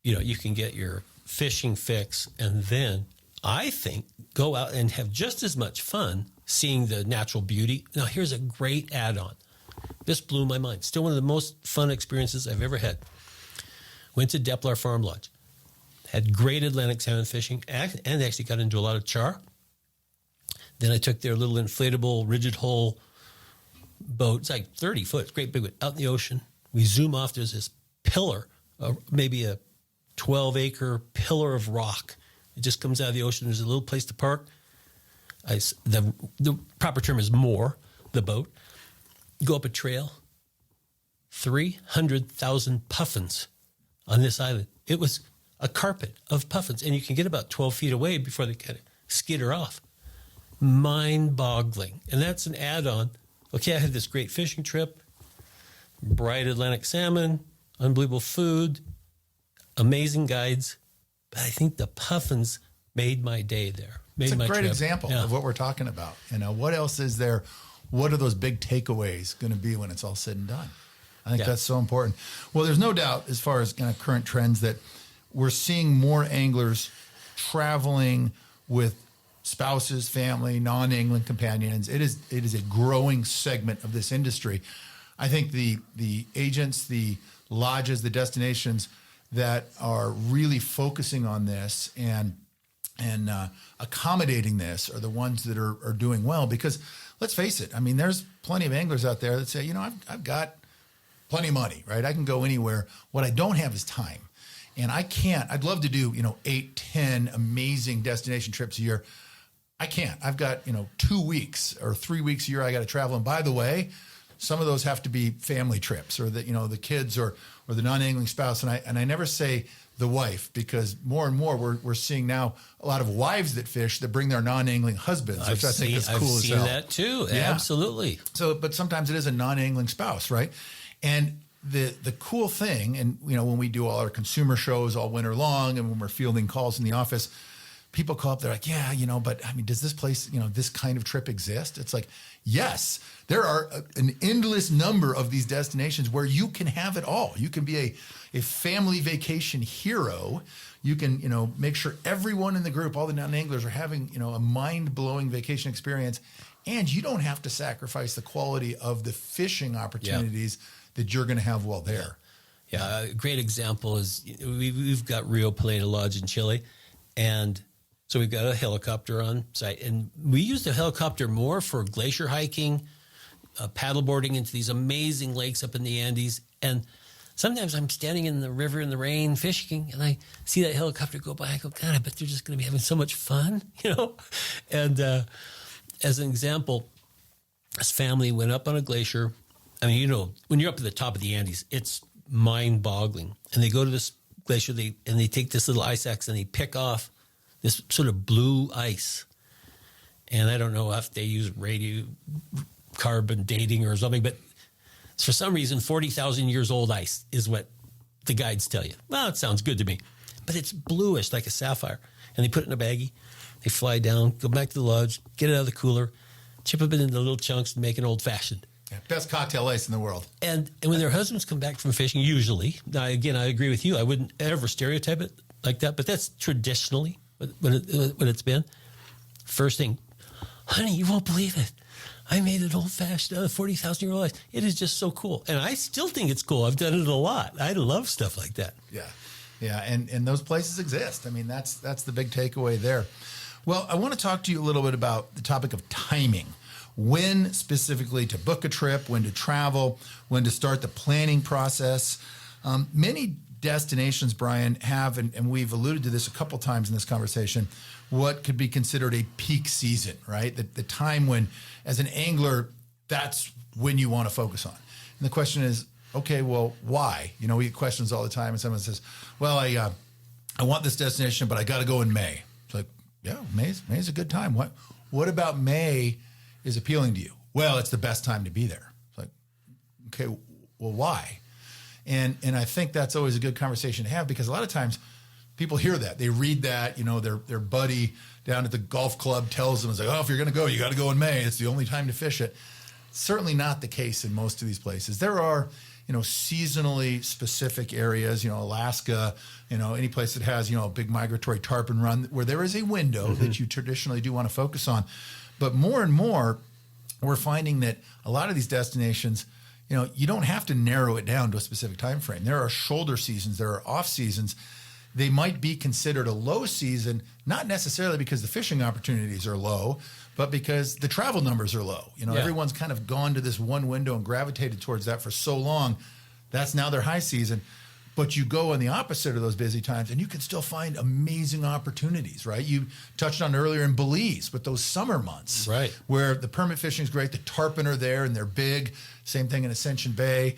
S3: you can get your fishing fix and then, I think, go out and have just as much fun seeing the natural beauty. Now, here's a great add-on. This blew my mind. Still one of the most fun experiences I've ever had. Went to Deplar Farm Lodge. Had great Atlantic salmon fishing and actually got into a lot of char. Then I took their little inflatable rigid hull boat. It's like 30 foot. It's great big one. Out in the ocean. We zoom off. There's this pillar, maybe a 12-acre pillar of rock. It just comes out of the ocean. There's a little place to park. The proper term is moor the boat. Go up a trail. 300,000 puffins on this island. It was a carpet of puffins, and you can get about 12 feet away before they kind of skitter off. Mind-boggling. And that's an add-on. Okay, I had this great fishing trip, bright Atlantic salmon, unbelievable food, amazing guides. But I think the puffins made my day there.
S2: It's a great example of what we're talking about. What else is there? What are those big takeaways going to be when it's all said and done? I think that's so important. Well, there's no doubt as far as kind of current trends that we're seeing more anglers traveling with spouses, family, non-angling companions. It is a growing segment of this industry. I think the agents, the lodges, the destinations that are really focusing on this and accommodating this are the ones that are doing well, because let's face it, I mean, there's plenty of anglers out there that say, I've got plenty of money, right? I can go anywhere. What I don't have is time. And I'd love to do, 8, 10 amazing destination trips a year. I can't. I've got, 2 weeks or 3 weeks a year I got to travel. And by the way, some of those have to be family trips, or the kids or the non-angling spouse. And I never say the wife, because more and more we're seeing now a lot of wives that fish that bring their non-angling husbands, which I think is cool as hell.
S3: I've seen that too. Yeah. Absolutely.
S2: So, but sometimes it is a non-angling spouse, right? And the cool thing, and when we do all our consumer shows all winter long, and when we're fielding calls in the office, people call up, they're like, but I mean, does this place, this kind of trip exist? It's like, yes, there are an endless number of these destinations where you can have it all. You can be a family vacation hero. You can, make sure everyone in the group, all the non-anglers, are having, a mind-blowing vacation experience. And you don't have to sacrifice the quality of the fishing opportunities that you're going to have while there.
S3: Yeah, a great example is we've got Rio Paleta Lodge in Chile, and so we've got a helicopter on site, and we use the helicopter more for glacier hiking, paddleboarding into these amazing lakes up in the Andes. And sometimes I'm standing in the river in the rain fishing, and I see that helicopter go by. I go, God, I bet they're just going to be having so much fun, And as an example, this family went up on a glacier. I mean, when you're up at the top of the Andes, it's mind-boggling. And they go to this glacier, and they take this little ice axe and they pick off this sort of blue ice. And I don't know if they use radiocarbon dating or something, but for some reason, 40,000 years old ice is what the guides tell you. Well, it sounds good to me, but it's bluish like a sapphire. And they put it in a baggie. They fly down, go back to the lodge, get it out of the cooler, chip it into little chunks, and make an old-fashioned.
S2: Yeah, best cocktail ice in the world.
S3: And when their husbands come back from fishing, usually, now again, I agree with you, I wouldn't ever stereotype it like that, but that's traditionally what it's been. First thing, honey, you won't believe it. I made an old-fashioned 40,000-year-old ice. It is just so cool. And I still think it's cool. I've done it a lot. I love stuff like that.
S2: Yeah. Yeah, and those places exist. I mean, that's the big takeaway there. Well, I want to talk to you a little bit about the topic of timing. When specifically to book a trip, when to travel, when to start the planning process. Many destinations, Brian, have, and we've alluded to this a couple times in this conversation, what could be considered a peak season, right? The time when, as an angler, that's when you want to focus on. And the question is, okay, well, why? We get questions all the time, and someone says, well, I want this destination, but I got to go in May. It's like, yeah, May's a good time. What about May is appealing to you? Well, it's the best time to be there. It's like, okay, well, why? And I think that's always a good conversation to have, because a lot of times people hear that, they read that, their buddy down at the golf club tells them, it's like, oh, if you're going to go, you got to go in May. It's the only time to fish it. Certainly not the case in most of these places. There are, seasonally specific areas, Alaska, any place that has, a big migratory tarpon run where there is a window that you traditionally do want to focus on. But more and more, we're finding that a lot of these destinations, you don't have to narrow it down to a specific time frame. There are shoulder seasons, there are off seasons. They might be considered a low season, not necessarily because the fishing opportunities are low, but because the travel numbers are low. Everyone's kind of gone to this one window and gravitated towards that for so long. That's now their high season. But you go on the opposite of those busy times and you can still find amazing opportunities, right? You touched on earlier in Belize with those summer months,
S3: right,
S2: where the permit fishing is great. The tarpon are there and they're big. Same thing in Ascension Bay,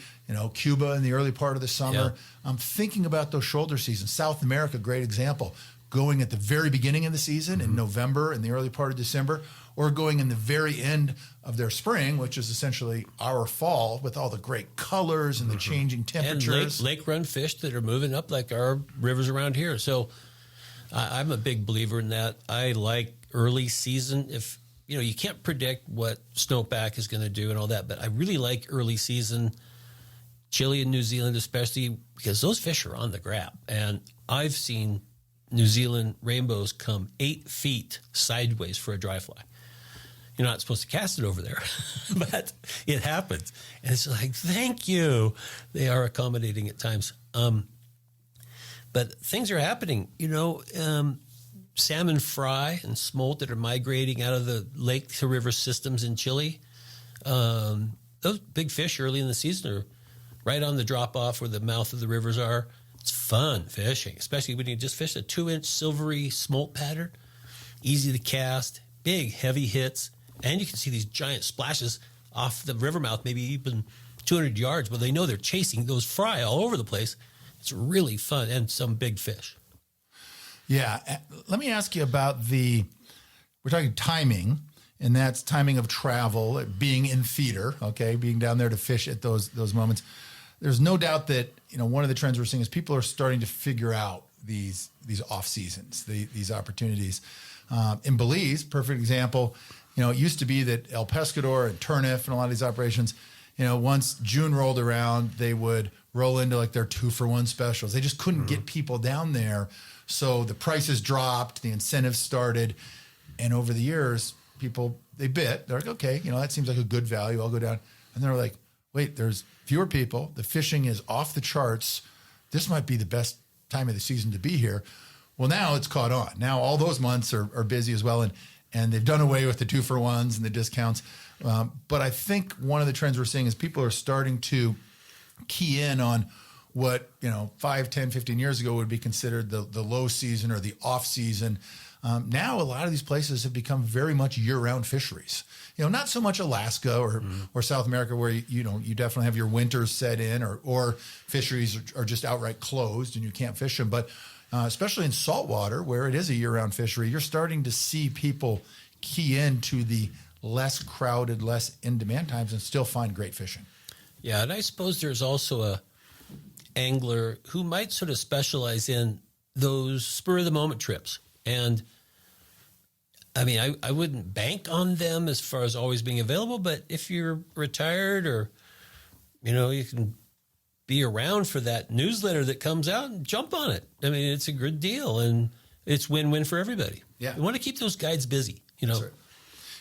S2: Cuba in the early part of the summer.
S3: Yeah.
S2: I'm thinking about those shoulder seasons. South America, great example. Going at the very beginning of the season in November and the early part of December, or going in the very end of their spring, which is essentially our fall, with all the great colors and the changing temperatures.
S3: And lake run fish that are moving up like our rivers around here. So I'm a big believer in that. I like early season. If you can't predict what snowpack is going to do and all that, but I really like early season, Chile and New Zealand especially, because those fish are on the grab. And I've seen New Zealand rainbows come 8 feet sideways for a dry fly. You're not supposed to cast it over there, but it happens. And it's like, thank you. They are accommodating at times. But things are happening, salmon fry and smolt that are migrating out of the lake to river systems in Chile. Those big fish early in the season are right on the drop off where the mouth of the rivers are. It's fun fishing, especially when you just fish a 2-inch silvery smolt pattern. Easy to cast, big, heavy hits. And you can see these giant splashes off the river mouth, maybe even 200 yards, but they know they're chasing those fry all over the place. It's really fun, and some big fish.
S2: Yeah. Let me ask you about we're talking timing, and that's timing of travel, being in theater, okay, being down there to fish at those moments. There's no doubt that, one of the trends we're seeing is people are starting to figure out these off seasons, these opportunities. In Belize, perfect example, it used to be that El Pescador and Turniff and a lot of these operations, once June rolled around, they would roll into like their 2-for-1 specials. They just couldn't get people down there. So the prices dropped, the incentives started. And over the years, people, they bit. They're like, okay, that seems like a good value. I'll go down. And they're like, wait, there's fewer people. The fishing is off the charts. This might be the best time of the season to be here. Well, now it's caught on. Now all those months are busy as well. And they've done away with the 2-for-1s and the discounts. But I think one of the trends we're seeing is people are starting to key in on what, 5, 10, 15 years ago would be considered the low season or the off season. Now, a lot of these places have become very much year-round fisheries. Not so much Alaska or South America where, you definitely have your winters set in or fisheries are just outright closed and you can't fish them. But especially in saltwater where it is a year-round fishery, you're starting to see people key into the less crowded, less in-demand times and still find great fishing.
S3: Yeah, and I suppose there's also a angler who might sort of specialize in those spur-of-the-moment trips. And, I wouldn't bank on them as far as always being available, but if you're retired or, you can be around for that newsletter that comes out and jump on it. It's a good deal, and it's win-win for everybody.
S2: Yeah.
S3: You want to keep those guides busy,
S2: That's right.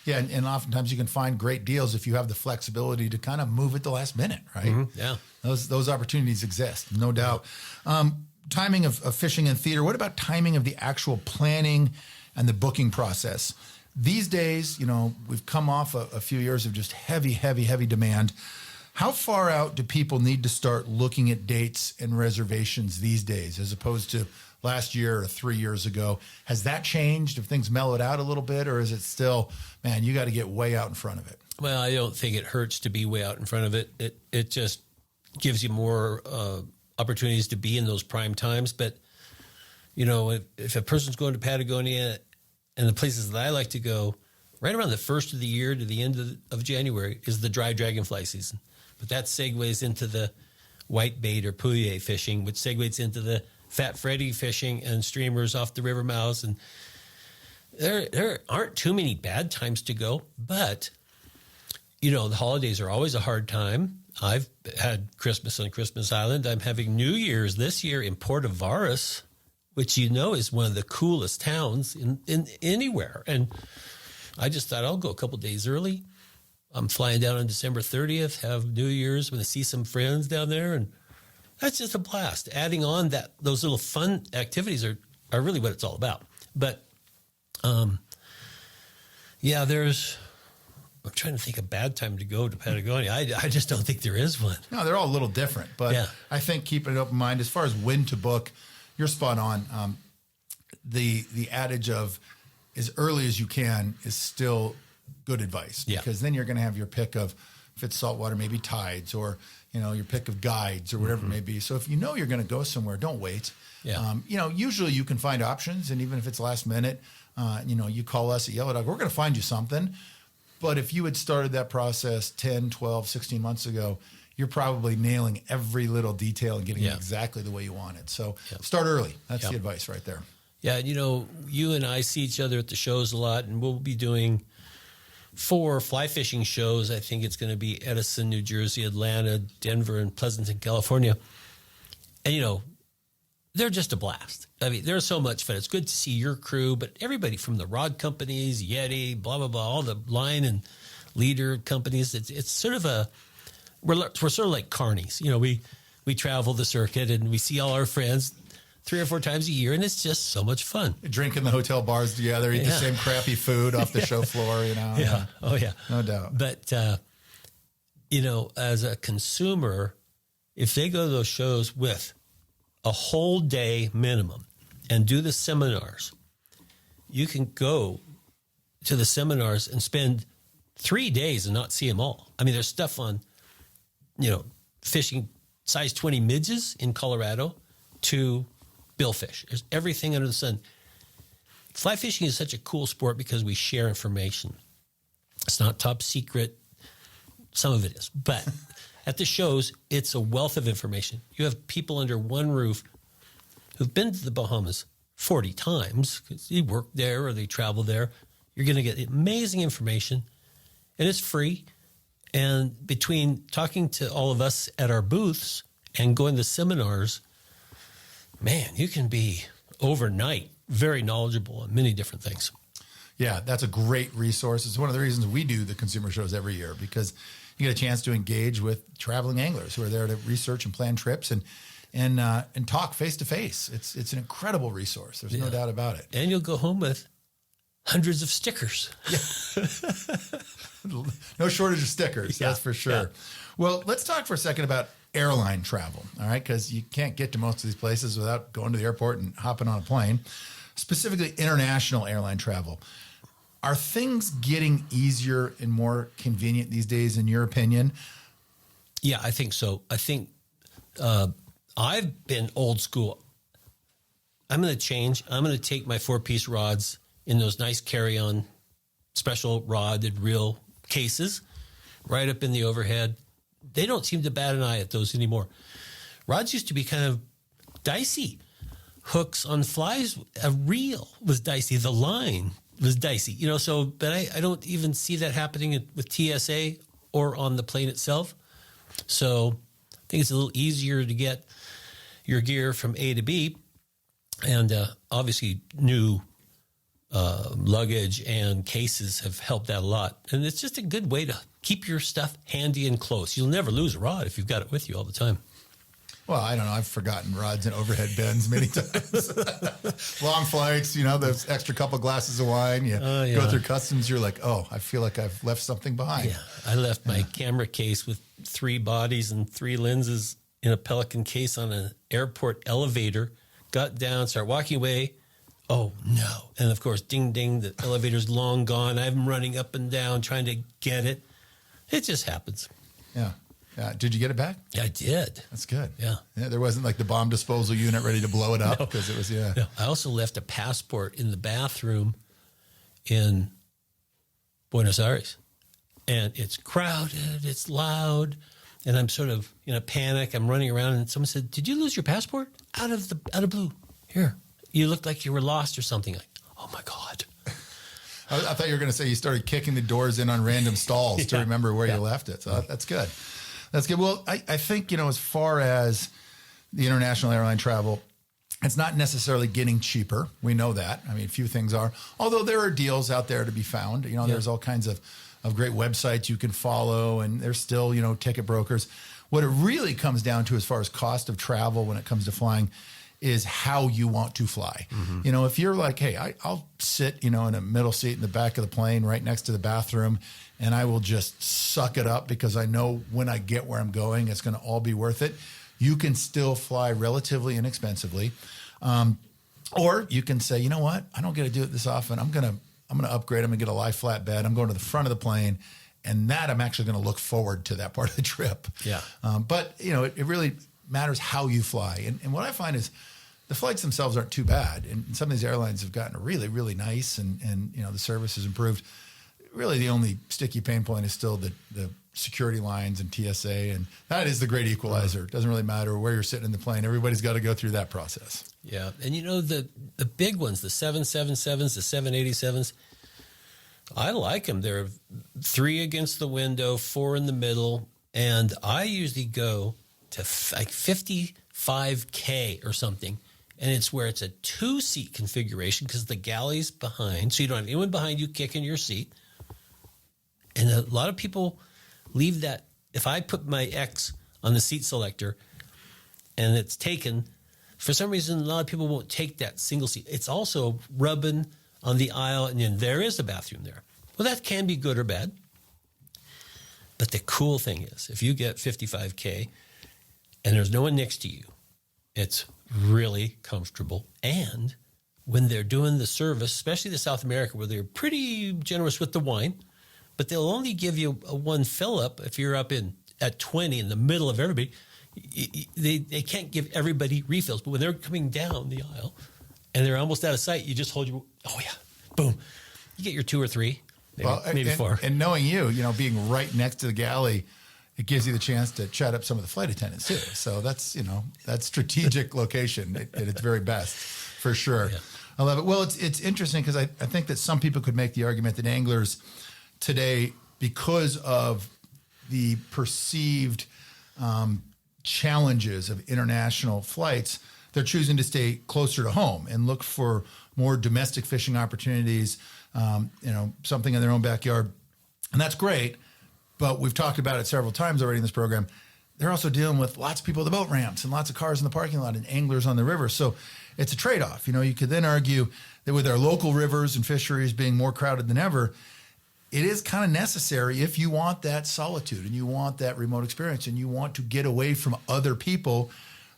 S2: Yeah, and oftentimes you can find great deals if you have the flexibility to kind of move at the last minute, right?
S3: Mm-hmm. Yeah.
S2: Those opportunities exist, no doubt. Timing of fishing and theater. What about timing of the actual planning and the booking process? These days, we've come off a few years of just heavy demand. How far out do people need to start looking at dates and reservations these days as opposed to last year or 3 years ago? Has that changed? Have things mellowed out a little bit, or is it still, man, you got to get way out in front of it?
S3: Well, I don't think it hurts to be way out in front of it. It just gives you more opportunities to be in those prime times. But, if a person's going to Patagonia and the places that I like to go, right around the first of the year to the end of January is the dry dragonfly season. But that segues into the whitebait or pouillet fishing, which segues into the Fat Freddy fishing and streamers off the river mouths. And there aren't too many bad times to go, but, the holidays are always a hard time. I've had Christmas on Christmas Island. I'm having New Year's this year in Puerto Varas, which is one of the coolest towns in anywhere. And I just thought I'll go a couple days early. I'm flying down on December 30th, have New Year's, going to see some friends down there, and that's just a blast. Adding on those little fun activities are really what it's all about. But, there's I'm trying to think a bad time to go to Patagonia. I just don't think there is one.
S2: No, they're all a little different, but I think keeping an open mind as far as when to book, you're spot on. The adage of as early as you can is still good advice, because then you're going to have your pick of, if it's saltwater, maybe tides, or your pick of guides or whatever it may be. So if you know you're going to go somewhere, don't wait. Usually you can find options, and even if it's last minute, you call us at Yellow Dog, we're going to find you something. But if you had started that process 10, 12, 16 months ago, you're probably nailing every little detail and getting it exactly the way you want it. So start early. That's the advice right there.
S3: Yeah, you and I see each other at the shows a lot, and we'll be doing 4 fly fishing shows. I think it's going to be Edison, New Jersey, Atlanta, Denver, and Pleasanton, California. And, they're just a blast. I mean, they're so much fun. It's good to see your crew, but everybody from the rod companies, Yeti, blah, blah, blah, all the line and leader companies. It's sort of we're sort of like carnies. We travel the circuit and we see all our friends 3 or 4 times a year, and it's just so much fun.
S2: Drink in the hotel bars together, eat the same crappy food off the show floor,
S3: Yeah. Oh, yeah.
S2: No doubt.
S3: But, as a consumer, if they go to those shows with a whole day minimum and do the seminars, you can go to the seminars and spend 3 days and not see them all. I mean, there's stuff on, fishing size 20 midges in Colorado to billfish. There's everything under the sun. Fly fishing is such a cool sport because we share information. It's not top secret. Some of it is, but at the shows, it's a wealth of information. You have people under one roof who've been to the Bahamas 40 times because they work there or they travel there. You're going to get amazing information, and it's free. And between talking to all of us at our booths and going to seminars, man, you can be overnight very knowledgeable on many different things.
S2: Yeah, that's a great resource. It's one of the reasons we do the consumer shows every year, because you get a chance to engage with traveling anglers who are there to research and plan trips and talk face to face. It's an incredible resource. There's no doubt about it.
S3: And you'll go home with hundreds of stickers.
S2: Yeah. No shortage of stickers, that's for sure. Yeah. Well, let's talk for a second about airline travel, all right? Because you can't get to most of these places without going to the airport and hopping on a plane, specifically international airline travel. Are things getting easier and more convenient these days, in your opinion?
S3: Yeah, I think so. I think I've been old school. I'm going to change. I'm going to take my 4-piece rods in those nice carry-on special rodded reel cases right up in the overhead. They don't seem to bat an eye at those anymore. Rods used to be kind of dicey. Hooks on flies, a reel was dicey. The line was dicey, but I don't even see that happening with TSA or on the plane itself. So I think it's a little easier to get your gear from A to B. And obviously new luggage and cases have helped that a lot. And it's just a good way to keep your stuff handy and close. You'll never lose a rod if you've got it with you all the time.
S2: Well, I don't know. I've forgotten rods and overhead bins many times. Long flights, those extra couple glasses of wine. You go through customs, you're like, oh, I feel like I've left something behind.
S3: Yeah, I left my camera case with 3 bodies and 3 lenses in a Pelican case on an airport elevator. Got down, started walking away. Oh, no. And, of course, ding, ding, the elevator's long gone. I'm running up and down trying to get it. It just happens.
S2: Yeah. Did you get it back?
S3: Yeah, I did.
S2: That's good.
S3: Yeah.
S2: There wasn't like the bomb disposal unit ready to blow it up because it was, No.
S3: I also left a passport in the bathroom in Buenos Aires. And it's crowded, it's loud, and I'm sort of in a panic. I'm running around, and someone said, "Did you lose your passport?" Out of blue. Here. You looked like you were lost or something. Like, oh, my God.
S2: I thought you were going to say you started kicking the doors in on random stalls to remember where you left it. So that's good. That's good. Well, I think, as far as the international airline travel, it's not necessarily getting cheaper. We know that. I mean, few things are. Although there are deals out there to be found. There's all kinds of great websites you can follow, and there's still, ticket brokers. What it really comes down to as far as cost of travel when it comes to flying is how you want to fly. You know, if you're like, hey, I'll sit, you know, in a middle seat in the back of the plane right next to the bathroom, and I will just suck it up because I know when I get where I'm going, it's going to all be worth it. You can still fly relatively inexpensively. Or you can say, you know what, I don't get to do it this often. I'm going to upgrade. I'm going to get a lie flat bed. I'm going to the front of the plane. And that I'm actually going to look forward to that part of the trip.
S3: Yeah.
S2: But, you know, it really matters how you fly. And what I find is the flights themselves aren't too bad. And some of these airlines have gotten really, really nice and you know, the service has improved. Really, the only sticky pain point is still the security lines and TSA. And that is the great equalizer. It doesn't really matter where you're sitting in the plane. Everybody's got to go through that process.
S3: Yeah. And, you know, the big ones, the 777s, the 787s, I like them. They're 3 against the window, 4 in the middle. And I usually go to like 55K or something. And it's where it's a 2-seat configuration because the galley's behind. So you don't have anyone behind you kicking your seat. And a lot of people leave that. If I put my X on the seat selector and it's taken, for some reason, a lot of people won't take that single seat. It's also rubbing on the aisle, and then there is a bathroom there. Well, that can be good or bad. But the cool thing is, if you get 55K and there's no one next to you, it's really comfortable. And when they're doing the service, especially the South America, where they're pretty generous with the wine, but they'll only give you a one fill-up if you're up at 20 in the middle of everybody. They can't give everybody refills. But when they're coming down the aisle and they're almost out of sight, you just hold your, oh, yeah, boom. You get your 2 or 3, maybe 4.
S2: And knowing you know, being right next to the galley, it gives you the chance to chat up some of the flight attendants too. So that's, you know, that strategic location at its very best, for sure. Yeah. I love it. Well, it's interesting because I think that some people could make the argument that anglers today, because of the perceived challenges of international flights, they're choosing to stay closer to home and look for more domestic fishing opportunities, you know, something in their own backyard. And that's great. But we've talked about it several times already in this program. They're also dealing with lots of people at the boat ramps and lots of cars in the parking lot and anglers on the river. So it's a trade-off. You know, you could then argue that with our local rivers and fisheries being more crowded than ever, it is kind of necessary if you want that solitude and you want that remote experience and you want to get away from other people,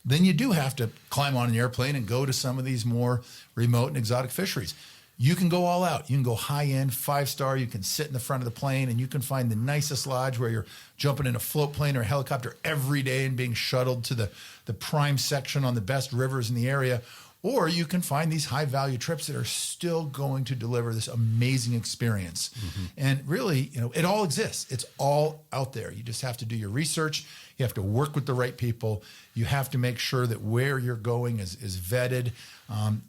S2: then you do have to climb on an airplane and go to some of these more remote and exotic fisheries. You can go all out. You can go high-end, 5-star. You can sit in the front of the plane and you can find the nicest lodge where you're jumping in a float plane or a helicopter every day and being shuttled to the prime section on the best rivers in the area. Or you can find these high-value trips that are still going to deliver this amazing experience. Mm-hmm. And really, you know, it all exists. It's all out there. You just have to do your research. You have to work with the right people. You have to make sure that where you're going is vetted,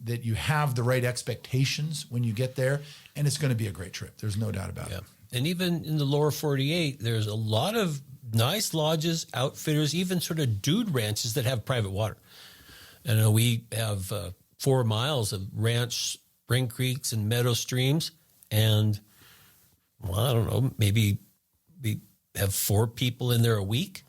S2: that you have the right expectations when you get there, and it's going to be a great trip. There's no doubt about it.
S3: And even in the lower 48, there's a lot of nice lodges, outfitters, even sort of dude ranches that have private water. And we have 4 miles of ranch, spring creeks, and meadow streams. And, well, I don't know, maybe we have 4 people in there a week.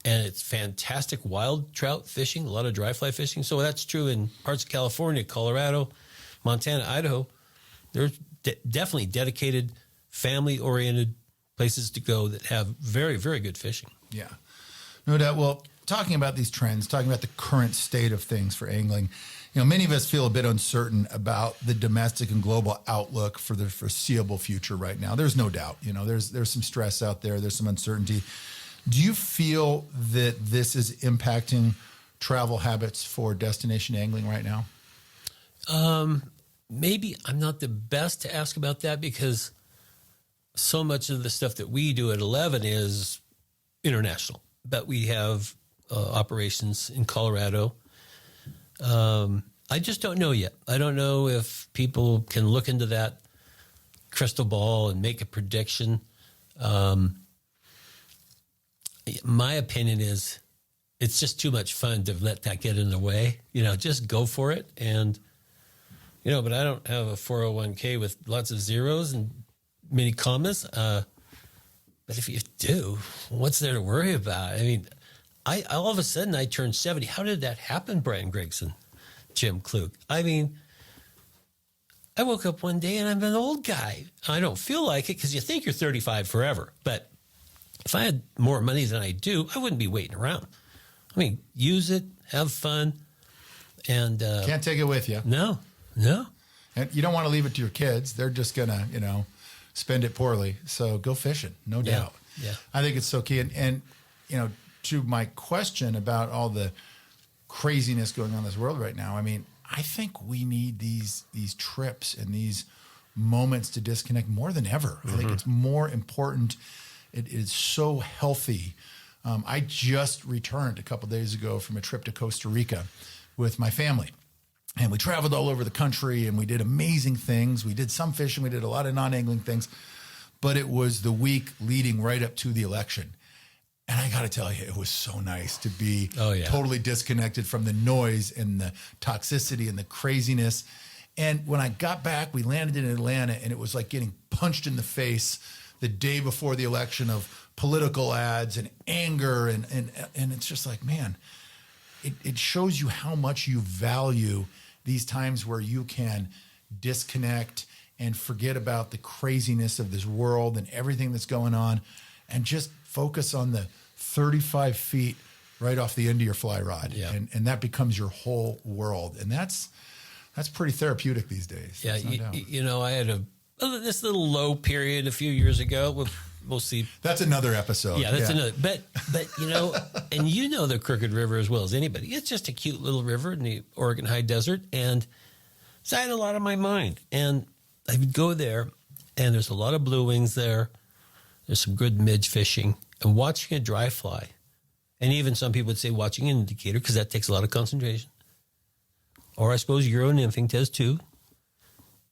S3: And it's fantastic wild trout fishing, a lot of dry fly fishing. So that's true in parts of California, Colorado, Montana, Idaho. There's definitely dedicated, family-oriented places to go that have very, very good fishing.
S2: Yeah, no doubt. Well, talking about these trends, talking about the current state of things for angling, you know, many of us feel a bit uncertain about the domestic and global outlook for the foreseeable future right now. There's no doubt. You know, there's some stress out there. There's some uncertainty. Do you feel that this is impacting travel habits for destination angling right now?
S3: Maybe I'm not the best to ask about that because so much of the stuff that we do at 11 is international. But we have operations in Colorado. I just don't know yet. I don't know if people can look into that crystal ball and make a prediction. My opinion is it's just too much fun to let that get in the way. You know, just go for it. And, you know, but I don't have a 401k with lots of zeros and many commas. But if you do, what's there to worry about? I mean, I all of a sudden I turned 70. How did that happen, Brian Gregson? Jim Klug. I mean, I woke up one day and I'm an old guy. I don't feel like it because you think you're 35 forever. But if I had more money than I do, I wouldn't be waiting around. I mean, use it, have fun, and
S2: Can't take it with you.
S3: No.
S2: And you don't want to leave it to your kids. They're just going to, spend it poorly. So go fishing, no doubt.
S3: Yeah.
S2: I think it's so key. And, to my question about all the craziness going on in this world right now, I mean, I think we need these trips and these moments to disconnect more than ever. I think it's more important. It is so healthy. I just returned a couple of days ago from a trip to Costa Rica with my family. And we traveled all over the country and we did amazing things. We did some fishing. We did a lot of non-angling things. But it was the week leading right up to the election. And I got to tell you, it was so nice to be totally disconnected from the noise and the toxicity and the craziness. And when I got back, we landed in Atlanta and it was like getting punched in the face the day before the election of political ads and anger. And it's just like, man, it shows you how much you value these times where you can disconnect and forget about the craziness of this world and everything that's going on and just focus on the 35 feet right off the end of your fly rod.
S3: Yeah.
S2: And that becomes your whole world. And that's pretty therapeutic these days.
S3: Yeah. I had this little low period a few years ago. We'll see.
S2: That's another episode.
S3: Yeah, that's another. But and the Crooked River as well as anybody. It's just a cute little river in the Oregon high desert. And so I had a lot on my mind. And I would go there, and there's a lot of blue wings there. There's some good midge fishing. And watching a dry fly, and even some people would say watching an indicator, because that takes a lot of concentration. Or I suppose Euro nymphing does too.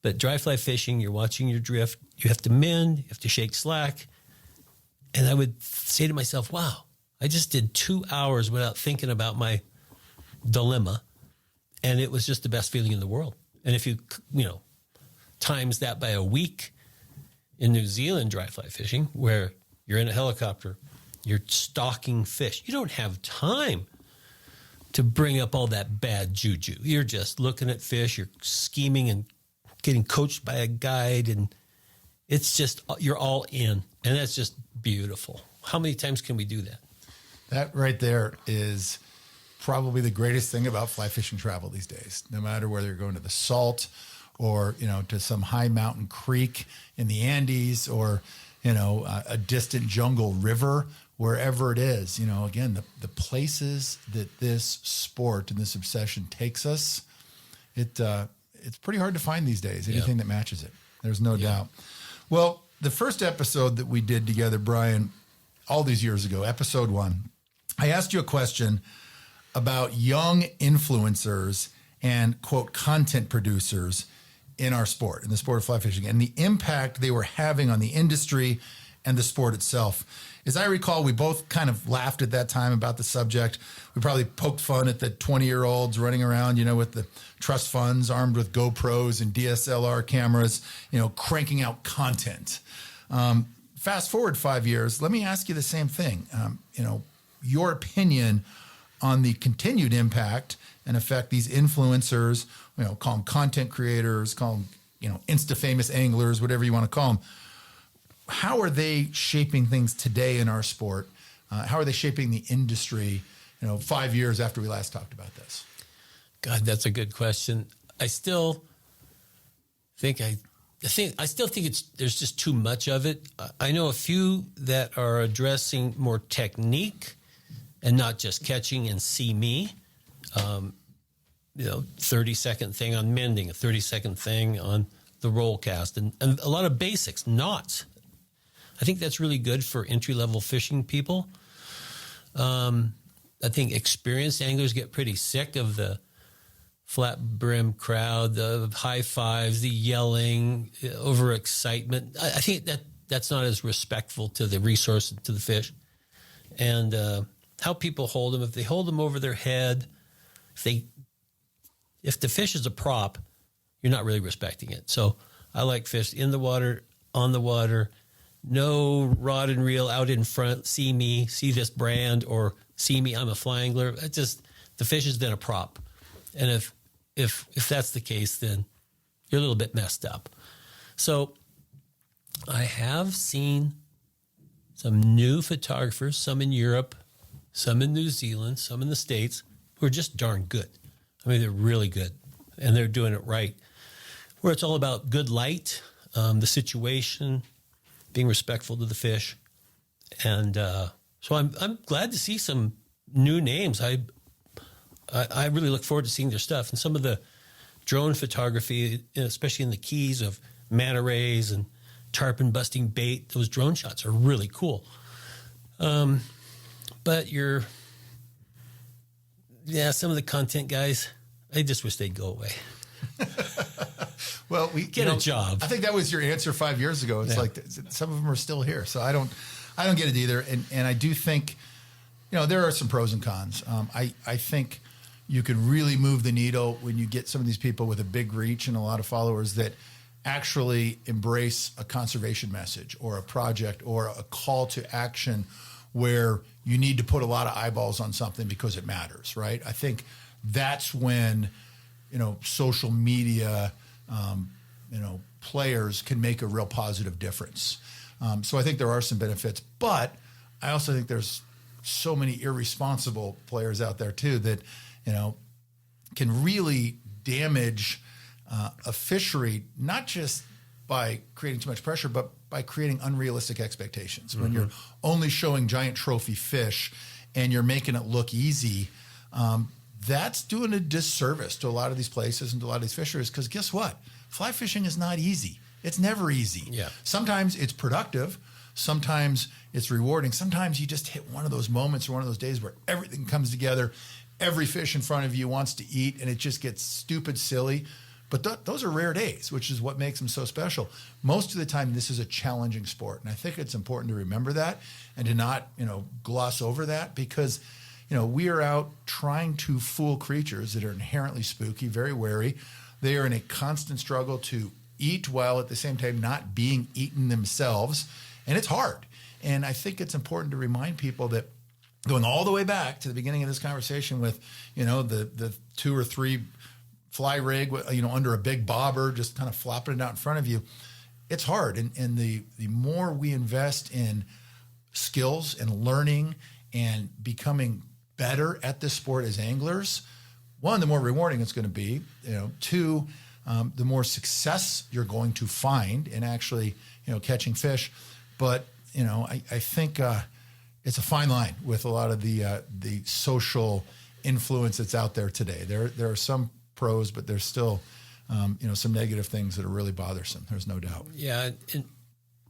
S3: But dry fly fishing, you're watching your drift. You have to mend. You have to shake slack. And I would say to myself, wow, I just did 2 hours without thinking about my dilemma. And it was just the best feeling in the world. And if you times that by a week in New Zealand dry fly fishing, where you're in a helicopter, you're stalking fish. You don't have time to bring up all that bad juju. You're just looking at fish. You're scheming and getting coached by a guide. And it's just, you're all in. And that's just beautiful. How many times can we do that?
S2: That right there is probably the greatest thing about fly fishing travel these days. No matter whether you're going to the Salt or, to some high mountain creek in the Andes or, a distant jungle river, wherever it is, again, the places that this sport and this obsession takes us, it's pretty hard to find these days, anything that matches it. There's no doubt. Well, the first episode that we did together, Brian, all these years ago, episode 1, I asked you a question about young influencers and, quote, content producers in our sport, in the sport of fly fishing, and the impact they were having on the industry and the sport itself. As I recall, we both kind of laughed at that time about the subject. We probably poked fun at the 20-year-olds running around, with the trust funds, armed with GoPros and DSLR cameras, cranking out content. Fast forward 5 years, let me ask you the same thing. Your opinion on the continued impact and effect these influencers, call them content creators, call them, Insta-famous anglers, whatever you want to call them. How are they shaping things today in our sport? How are they shaping the industry, 5 years after we last talked about this?
S3: God, that's a good question. I still think there's just too much of it. I know a few that are addressing more technique and not just catching and see me. 30-second thing on mending, a 30-second thing on the roll cast, and a lot of basics, knots. I think that's really good for entry-level fishing people. I think experienced anglers get pretty sick of the flat brim crowd, the high fives, the yelling, overexcitement. I think that's not as respectful to the resource, to the fish. And how people hold them, if they hold them over their head, if the fish is a prop, you're not really respecting it. So I like fish in the water, on the water, no rod and reel out in front, see me, see this brand, or see me, I'm a fly angler. The fish is then a prop. And if if that's the case, then you're a little bit messed up. So I have seen some new photographers, some in Europe, some in New Zealand, some in the States, who are just darn good. I mean, they're really good, and they're doing it right. Where it's all about good light, the situation, being respectful to the fish. And so I'm glad to see some new names. I really look forward to seeing their stuff. And some of the drone photography, especially in the Keys of manta rays and tarpon busting bait, those drone shots are really cool. But some of the content guys, I just wish they'd go away.
S2: Well, we
S3: get a job. I
S2: think that was your answer 5 years ago. It's like some of them are still here, so I don't get it either. And I do think, there are some pros and cons. I think you could really move the needle when you get some of these people with a big reach and a lot of followers that actually embrace a conservation message or a project or a call to action where you need to put a lot of eyeballs on something because it matters, right? I think that's when, social media, players can make a real positive difference. So I think there are some benefits, but I also think there's so many irresponsible players out there too that, can really damage a fishery, not just by creating too much pressure, but by creating unrealistic expectations. Mm-hmm. When you're only showing giant trophy fish and you're making it look easy, that's doing a disservice to a lot of these places and to a lot of these fisheries, because guess what? Fly fishing is not easy. It's never easy.
S3: Yeah.
S2: Sometimes it's productive. Sometimes it's rewarding. Sometimes you just hit one of those moments or one of those days where everything comes together. Every fish in front of you wants to eat, and it just gets stupid silly. But those are rare days, which is what makes them so special. Most of the time, this is a challenging sport. And I think it's important to remember that and to not, gloss over that, because, we are out trying to fool creatures that are inherently spooky, very wary. They are in a constant struggle to eat while at the same time not being eaten themselves. And it's hard. And I think it's important to remind people that, going all the way back to the beginning of this conversation with, the 2 or 3 fly rig, under a big bobber, just kind of flopping it out in front of you, it's hard. And the more we invest in skills and learning and becoming better at this sport as anglers, 1, the more rewarding it's going to be. 2, the more success you're going to find in actually, catching fish. But, I think it's a fine line with a lot of the social influence that's out there today. There are some pros, but there's still, some negative things that are really bothersome. There's no doubt.
S3: Yeah. And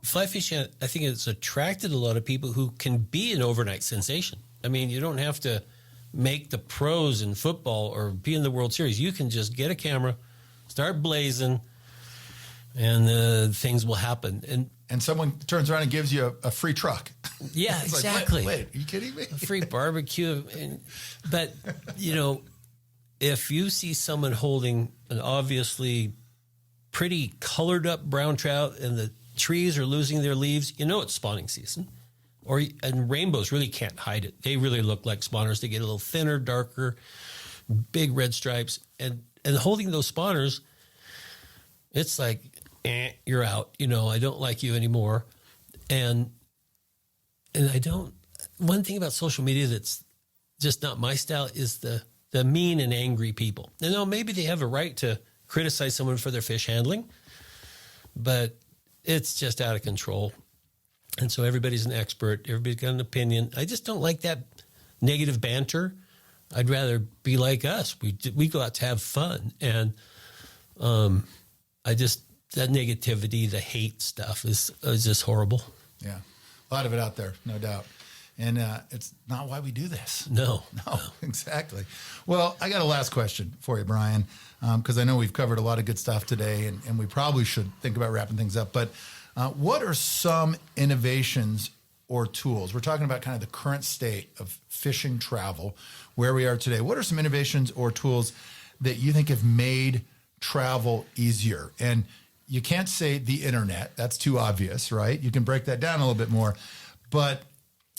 S3: fly fishing, I think it's attracted a lot of people who can be an overnight sensation. I mean, you don't have to make the pros in football or be in the World Series. You can just get a camera, start blazing, and things will happen.
S2: And someone turns around and gives you a free truck.
S3: Yeah, exactly.
S2: Like, wait, are you kidding me?
S3: A free barbecue. But, if you see someone holding an obviously pretty colored up brown trout and the trees are losing their leaves, it's spawning season. And rainbows really can't hide it. They really look like spawners. They get a little thinner, darker, big red stripes. And holding those spawners, it's like, you're out. I don't like you anymore. And one thing about social media that's just not my style is the mean and angry people. Maybe they have a right to criticize someone for their fish handling, but it's just out of control. And so everybody's an expert. Everybody's got an opinion. I just don't like that negative banter. I'd rather be like us. We go out to have fun. And that negativity, the hate stuff is just horrible.
S2: Yeah. A lot of it out there, no doubt. And it's not why we do this.
S3: No,
S2: exactly. Well, I got a last question for you, Brian, because I know we've covered a lot of good stuff today, and we probably should think about wrapping things up. But what are some innovations or tools? We're talking about kind of the current state of fishing travel, where we are today. What are some innovations or tools that you think have made travel easier? And you can't say the internet. That's too obvious, right? You can break that down a little bit more. But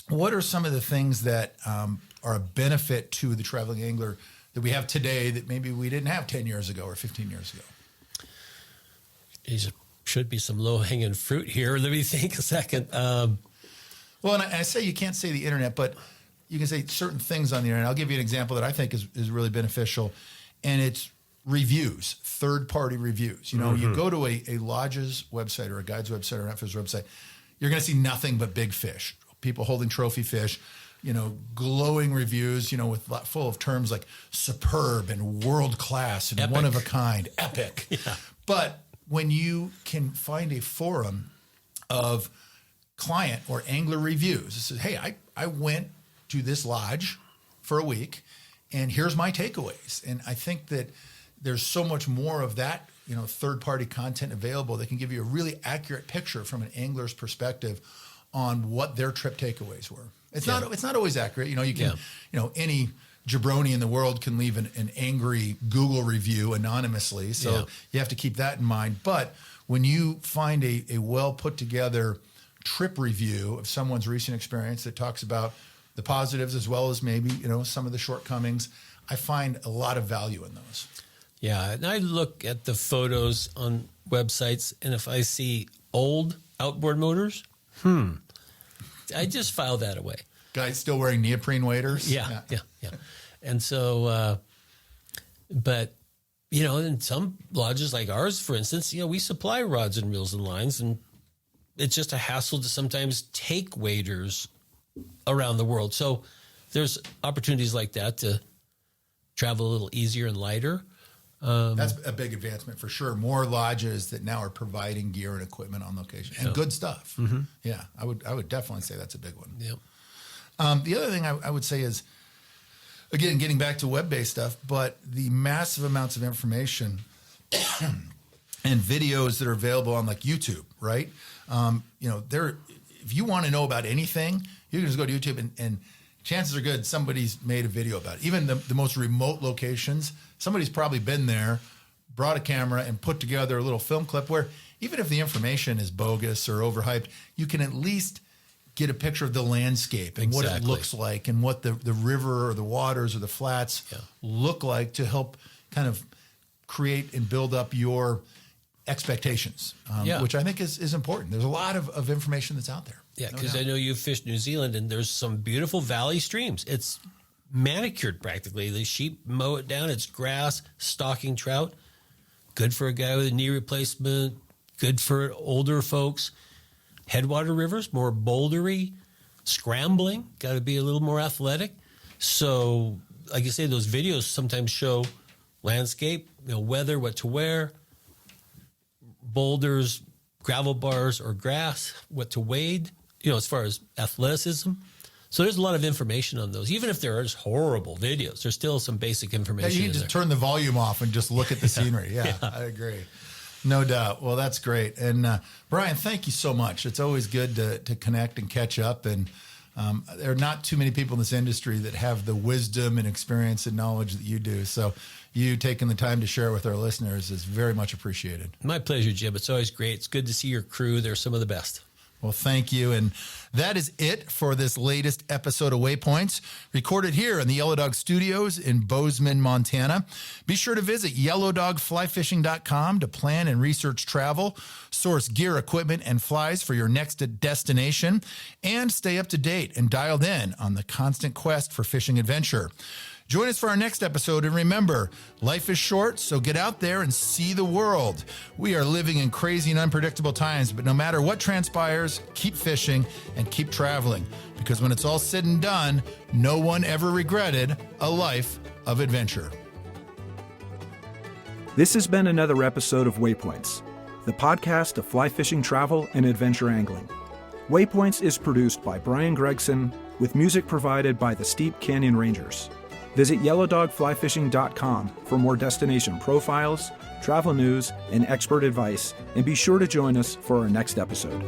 S2: what are some of the things that are a benefit to the traveling angler that we have today that maybe we didn't have 10 years ago or 15 years ago?
S3: There should be some low-hanging fruit here. Let me think a second.
S2: Well, and I say you can't say the internet, but you can say certain things on the internet. I'll give you an example that I think is really beneficial, and it's reviews, third-party reviews. You know, you go to a lodge's website or a guide's website or an outfitter's website, you're going to see nothing but big fish, people holding trophy fish, you know, glowing reviews, you know, with full of terms like superb and world-class and
S3: Epic.
S2: one of a kind, epic.
S3: Yeah.
S2: But when you can find a forum of client or angler reviews, it says, hey, I went to this lodge for a week and here's my takeaways. And I think that there's so much more of that, you know, third-party content available that can give you a really accurate picture from an angler's perspective on what their trip takeaways were. It's not always accurate. You know, you can, you know, any jabroni in the world can leave an angry Google review anonymously. So you have to keep that in mind. But when you find a well put together trip review of someone's recent experience that talks about the positives as well as maybe, you know, some of the shortcomings, I find a lot of value in those.
S3: Yeah, and I look at the photos on websites, and if I see old outboard motors, I just file that away.
S2: Guys still wearing neoprene waders?
S3: Yeah. And so, but, you know, in some lodges like ours, for instance, you know, we supply rods and reels and lines, and it's just a hassle to sometimes take waders around the world. So there's opportunities like that to travel a little easier and lighter.
S2: That's a big advancement for sure. More lodges that now are providing gear and equipment on location and good stuff. Yeah, I would definitely say that's a big one.
S3: Yeah.
S2: The other thing I would say is, again, getting back to web-based stuff, but the massive amounts of information and videos that are available on like YouTube, right? You know, if you want to know about anything, you can just go to YouTube and chances are good somebody's made a video about it. Even the most remote locations, somebody's probably been there, brought a camera and put together a little film clip where even if the information is bogus or overhyped, you can at least get a picture of the landscape and what it looks like and what the river or the waters or the flats look like to help kind of create and build up your expectations, which I think is important. There's a lot of information that's out there.
S3: Yeah, because I know you've fished New Zealand, and there's some beautiful valley streams. It's manicured practically. The sheep mow it down. It's grass, stalking trout. Good for a guy with a knee replacement. Good for older folks. Headwater rivers, more bouldery, scrambling. Got to be a little more athletic. So, like you say, those videos sometimes show landscape, you know, weather, what to wear, boulders, gravel bars, or grass, what to wade, you know, as far as athleticism. So there's a lot of information on those. Even if there are just horrible videos, there's still some basic information.
S2: Yeah, you can just turn the volume off and just look at the scenery. Yeah, I agree. No doubt. Well, that's great. And Brian, thank you so much. It's always good to connect and catch up. And there are not too many people in this industry that have the wisdom and experience and knowledge that you do. So you taking the time to share with our listeners is very much appreciated.
S3: My pleasure, Jim. It's always great. It's good to see your crew. They're some of the best.
S2: Well, thank you. And that is it for this latest episode of Waypoints, recorded here in the Yellow Dog Studios in Bozeman, Montana. Be sure to visit yellowdogflyfishing.com to plan and research travel, source gear, equipment, and flies for your next destination, and stay up to date and dialed in on the constant quest for fishing adventure. Join us for our next episode, and remember, life is short, so get out there and see the world. We are living in crazy and unpredictable times, but no matter what transpires, keep fishing and keep traveling, because when it's all said and done, no one ever regretted a life of adventure.
S1: This has been another episode of Waypoints, the podcast of fly fishing travel and adventure angling. Waypoints is produced by Brian Gregson, with music provided by the Steep Canyon Rangers. Visit yellowdogflyfishing.com for more destination profiles, travel news, and expert advice, and be sure to join us for our next episode.